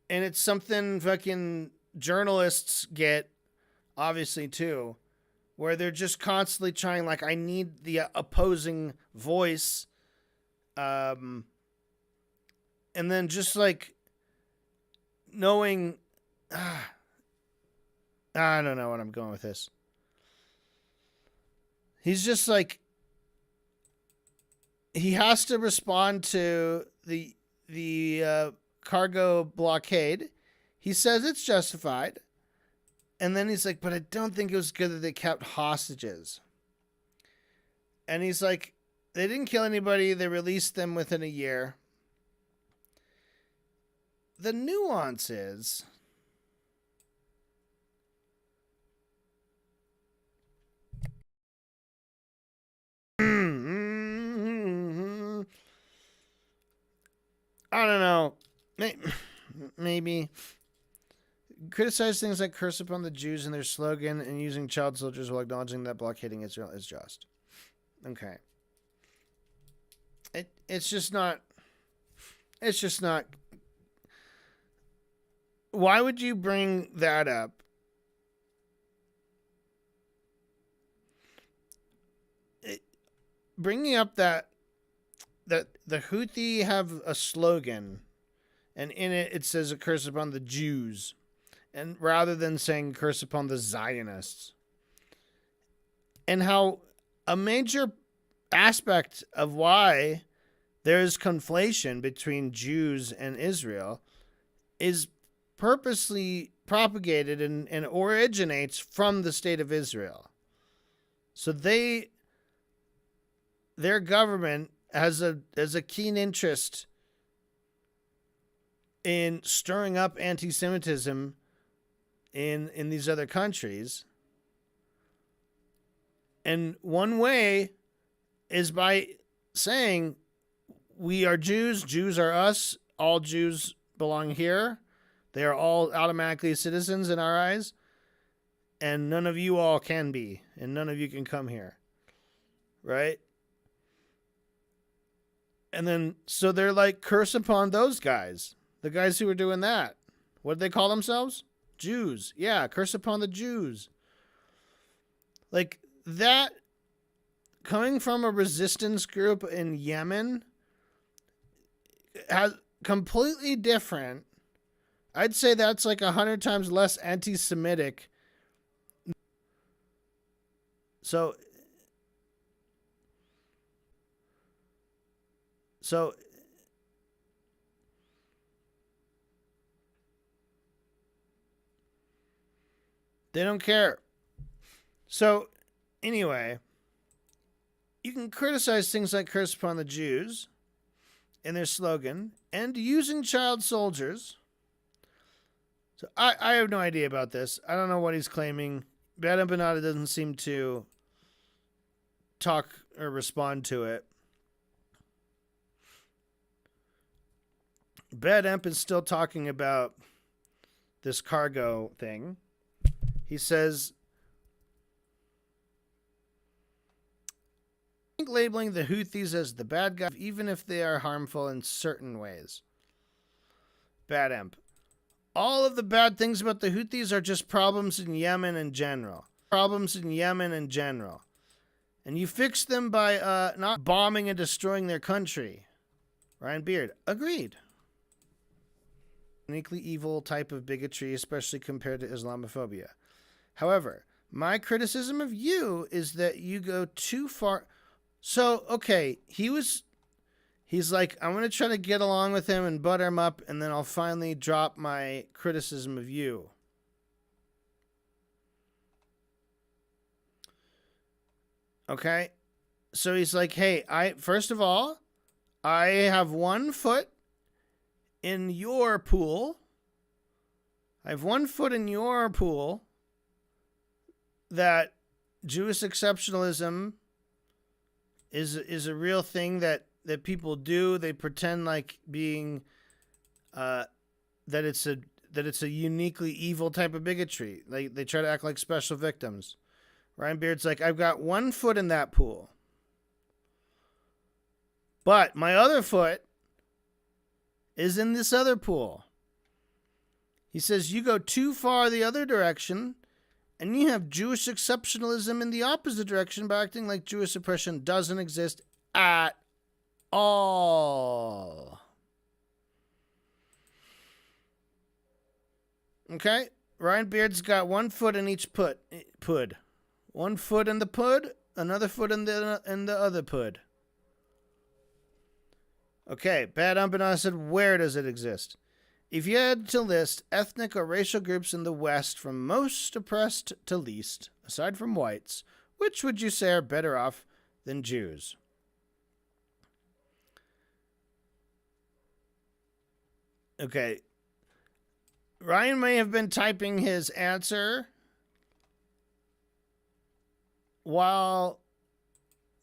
And it's something fucking journalists get, obviously, too. Where they're just constantly trying, like, I need the opposing voice. And then just, like, knowing... I don't know what I'm going with this. He's just, like... He has to respond to the cargo blockade. He says it's justified. And then he's like, but I don't think it was good that they kept hostages. And he's like, they didn't kill anybody. They released them within a year. The nuance is... I don't know. Maybe... Criticize things like curse upon the Jews and their slogan and using child soldiers while acknowledging that blockading Israel is just. Okay. It's just not... It's just not... Why would you bring that up? Bringing up that the Houthi have a slogan, and in it says a curse upon the Jews, and rather than saying curse upon the Zionists, and how a major aspect of why there is conflation between Jews and Israel is purposely propagated and originates from the state of Israel. So their government has a keen interest in stirring up anti-Semitism in these other countries. And one way is by saying, we are Jews, Jews are us, all Jews belong here. They are all automatically citizens in our eyes, and none of you all can be, and none of you can come here. Right? And then, so they're like, curse upon those guys. The guys who were doing that. What did they call themselves? Jews. Yeah, curse upon the Jews. Like, that, coming from a resistance group in Yemen, has completely different. I'd say that's like 100 times less anti-Semitic. So they don't care. So anyway, you can criticize things like curse upon the Jews in their slogan and using child soldiers. So I have no idea about this. I don't know what he's claiming. BadEmpanada doesn't seem to talk or respond to it. BadEmp is still talking about this cargo thing. He says, I think labeling the Houthis as the bad guy, even if they are harmful in certain ways. BadEmp. All of the bad things about the Houthis are just problems in Yemen in general. Problems in Yemen in general. And you fix them by not bombing and destroying their country. Ryan Beard. Agreed. Uniquely evil type of bigotry, especially compared to Islamophobia. However, my criticism of you is that you go too far. So, okay, he's like, I'm going to try to get along with him and butter him up, and then I'll finally drop my criticism of you. Okay? So he's like, hey, first of all, I have 1 foot in your pool. I have 1 foot in your pool that Jewish exceptionalism is a real thing that people do. They pretend like being that it's a uniquely evil type of bigotry. Like they try to act like special victims. Ryan Beard's like, I've got 1 foot in that pool. But my other foot is in this other pool. He says, you go too far the other direction, and you have Jewish exceptionalism in the opposite direction by acting like Jewish oppression doesn't exist at all. Okay? Ryan Beard's got 1 foot in each pud. 1 foot in the pud, another foot in the other pud. Okay, BadEmpanada said, where does it exist? If you had to list ethnic or racial groups in the West from most oppressed to least, aside from whites, which would you say are better off than Jews? Okay. Ryan may have been typing his answer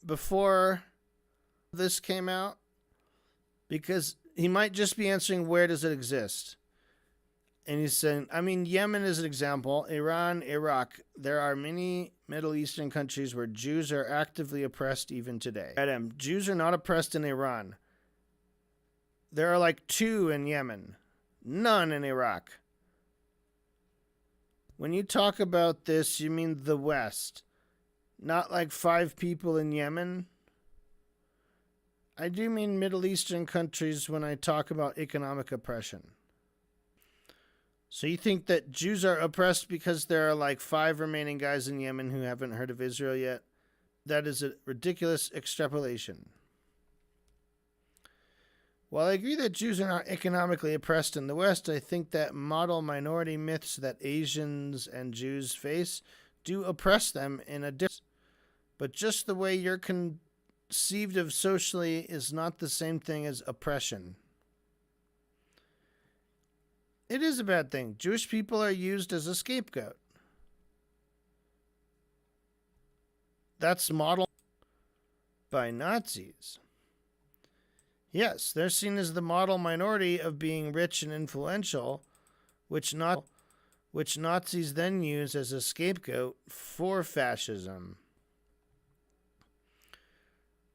before this came out, because he might just be answering where does it exist. And he's saying, I mean, Yemen is an example, Iran, Iraq. There are many Middle Eastern countries where Jews are actively oppressed even today. Adam, Jews are not oppressed in Iran. There are like 2 in Yemen, none in Iraq. When you talk about this, you mean the West, not like 5 people in Yemen. I do mean Middle Eastern countries when I talk about economic oppression. So you think that Jews are oppressed because there are like 5 remaining guys in Yemen who haven't heard of Israel yet? That is a ridiculous extrapolation. While I agree that Jews are not economically oppressed in the West, I think that model minority myths that Asians and Jews face do oppress them in a different way. But just the way you're conceived of socially is not the same thing as oppression. It is a bad thing. Jewish people are used as a scapegoat. That's modeled by Nazis. Yes, they're seen as the model minority of being rich and influential, which Nazis then use as a scapegoat for fascism.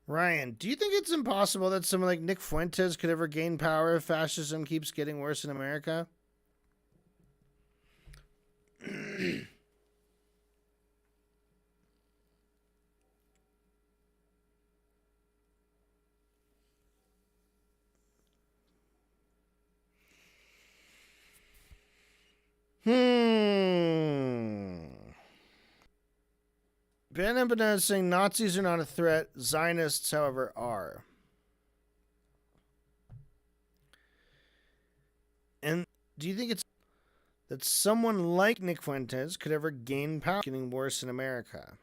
Ryan, do you think it's impossible that someone like Nick Fuentes could ever gain power if fascism keeps getting worse in America? BadEmpanada is saying Nazis are not a threat. Zionists, however, are. And do you think it's that someone like Nick Fuentes could ever gain power getting worse in America?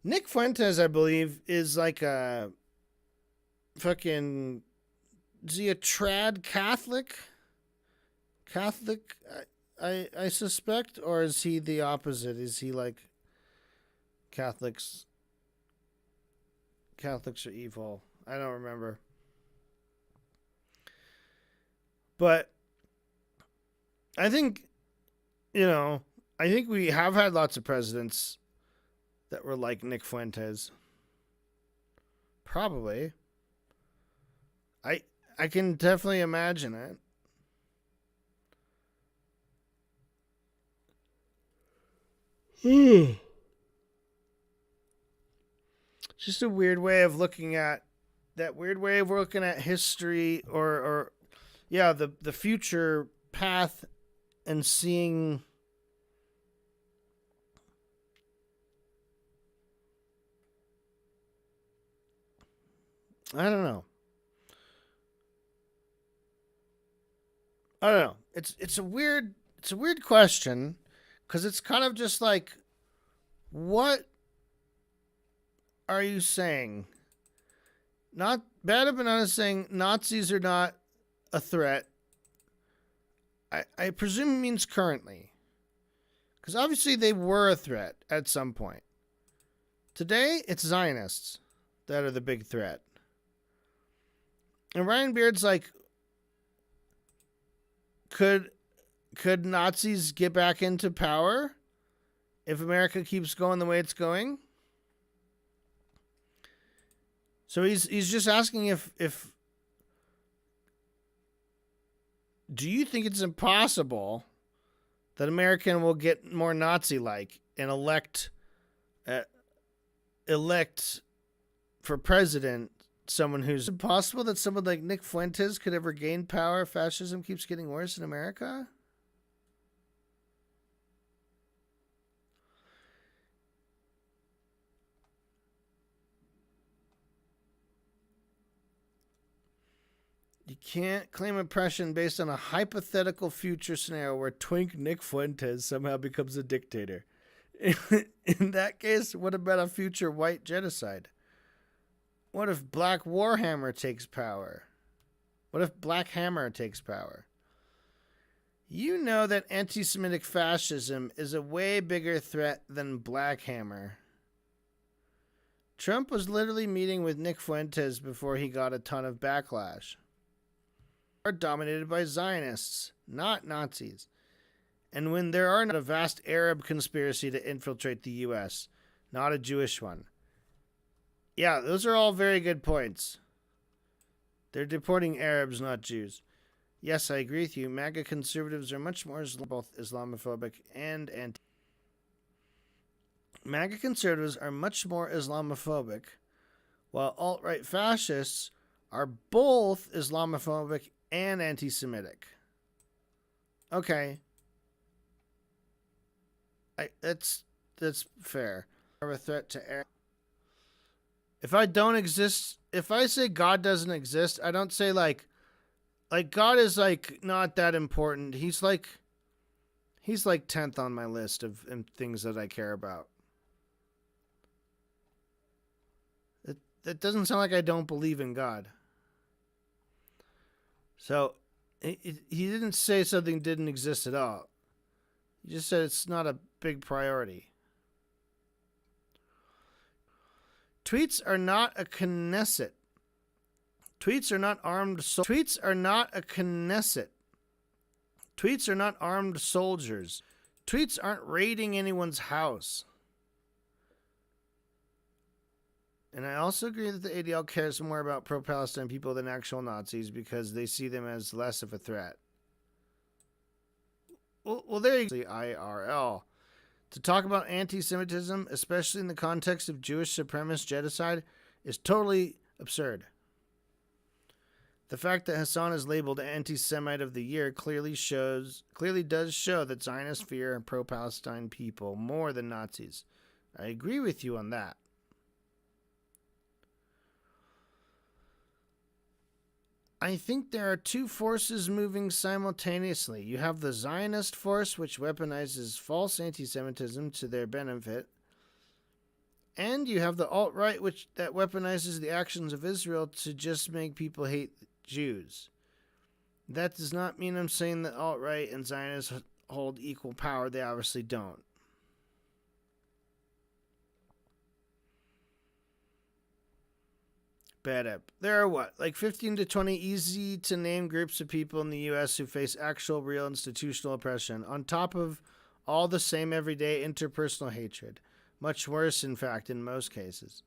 Nick Fuentes, I believe, is like a fucking... Is he a trad Catholic? Catholic, I suspect? Or is he the opposite? Is he like Catholics are evil? I don't remember. But I think, I think we have had lots of presidents that were like Nick Fuentes. Probably. I can definitely imagine it. Just a weird way of looking at history or the future path and seeing I don't know. It's a weird question because it's kind of just like, what are you saying? Not BadEmpanada is saying Nazis are not a threat. I presume it means currently, because obviously they were a threat at some point. Today it's Zionists that are the big threat. And Ryan Beard's like, could Nazis get back into power if America keeps going the way it's going? So he's just asking if do you think it's impossible that America will get more Nazi-like and elect for president someone who's... Is it possible that someone like Nick Fuentes could ever gain power if fascism keeps getting worse in America? You can't claim oppression based on a hypothetical future scenario where twink Nick Fuentes somehow becomes a dictator. In that case, what about a future white genocide? What if Black Warhammer takes power? What if Black Hammer takes power? You know that anti-Semitic fascism is a way bigger threat than Black Hammer. Trump was literally meeting with Nick Fuentes before he got a ton of backlash. Are dominated by Zionists, not Nazis. And when there are not a vast Arab conspiracy to infiltrate the U.S., not a Jewish one. Yeah, those are all very good points. They're deporting Arabs, not Jews. Yes, I agree with you. MAGA conservatives are much more both Islamophobic and anti... MAGA conservatives are much more Islamophobic, while alt-right fascists are both Islamophobic and anti-Semitic. Okay. That's fair. A threat to Arab. If I don't exist, if I say God doesn't exist, I don't say like God is like not that important. He's like 10th on my list of things that I care about. That doesn't sound like I don't believe in God. So he didn't say something didn't exist at all. He just said it's not a big priority. Tweets are not a Knesset. Tweets are not armed. Tweets are not a Knesset. Tweets are not armed soldiers. Tweets aren't raiding anyone's house. And I also agree that the ADL cares more about pro-Palestine people than actual Nazis because they see them as less of a threat. Well, there you go. The IRL. To talk about anti-Semitism, especially in the context of Jewish supremacist genocide, is totally absurd. The fact that Hassan is labeled anti-Semite of the year clearly does show that Zionists fear pro-Palestine people more than Nazis. I agree with you on that. I think there are two forces moving simultaneously. You have the Zionist force, which weaponizes false anti-Semitism to their benefit, And you have the alt-right, which that weaponizes the actions of Israel to just make people hate Jews. That does not mean I'm saying that alt-right and Zionists hold equal power. They obviously don't. BadEmp. There are what? Like 15 to 20 easy-to-name groups of people in the U.S. who face actual real institutional oppression, on top of all the same everyday interpersonal hatred. Much worse, in fact, in most cases.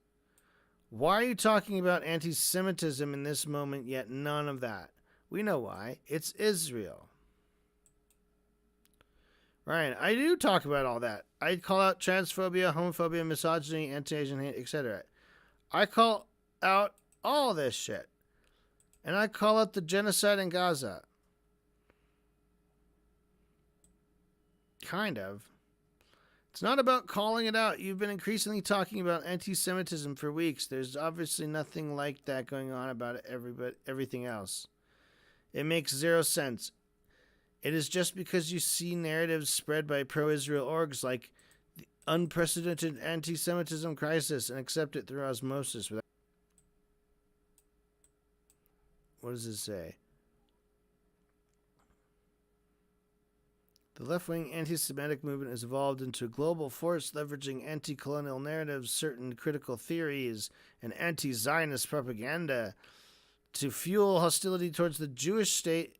Why are you talking about anti-Semitism in this moment, yet none of that? We know why. It's Israel. Ryan, I do talk about all that. I call out transphobia, homophobia, misogyny, anti-Asian hate, etc. I call out all this shit. And I call out the genocide in Gaza. Kind of. It's not about calling it out. You've been increasingly talking about anti-Semitism for weeks. There's obviously nothing like that going on about everything else. It makes zero sense. It is just because you see narratives spread by pro-Israel orgs like the unprecedented anti-Semitism crisis and accept it through osmosis. What does it say? The left-wing anti-Semitic movement has evolved into a global force leveraging anti-colonial narratives, certain critical theories, and anti-Zionist propaganda to fuel hostility towards the Jewish state,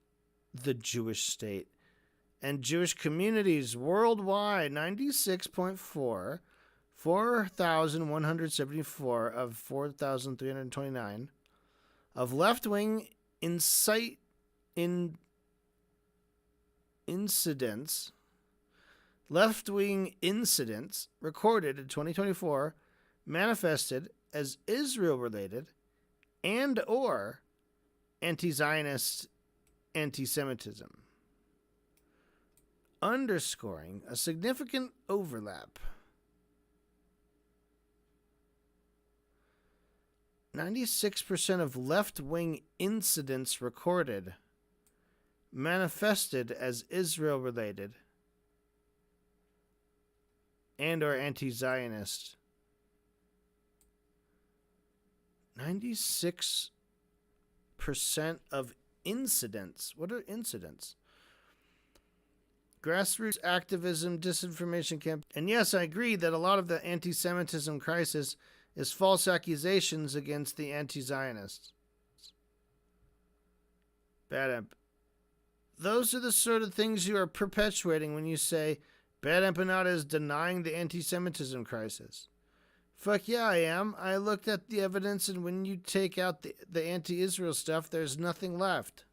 and Jewish communities worldwide. 96.4, 4,174 of 4,329 of left-wing left-wing incidents recorded in 2024 manifested as Israel-related and or anti-Zionist anti-Semitism, underscoring a significant overlap. 96% of left-wing incidents recorded manifested as Israel-related and or anti-Zionist. 96% of incidents. What are incidents? Grassroots activism, disinformation camp. And yes, I agree that a lot of the anti-Semitism crisis is false accusations against the anti-Zionists. BadEmp. Those are the sort of things you are perpetuating when you say BadEmpanada is denying the anti-Semitism crisis. Fuck yeah, I am. I looked at the evidence, and when you take out the anti-Israel stuff, there's nothing left.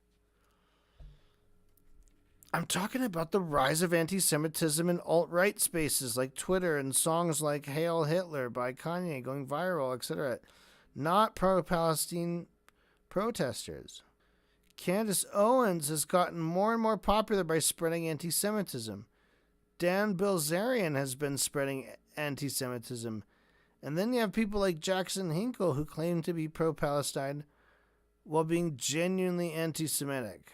I'm talking about the rise of anti-Semitism in alt-right spaces like Twitter and songs like Hail Hitler by Kanye going viral, etc. Not pro-Palestine protesters. Candace Owens has gotten more and more popular by spreading anti-Semitism. Dan Bilzerian has been spreading anti-Semitism. And then you have people like Jackson Hinkle who claim to be pro-Palestine while being genuinely anti-Semitic.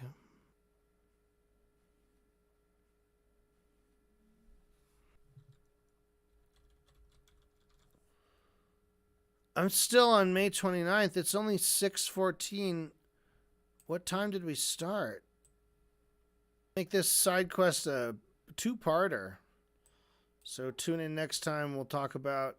I'm still on May 29th. It's only 6:14. What time did we start? Make this side quest a two-parter. So tune in next time. We'll talk about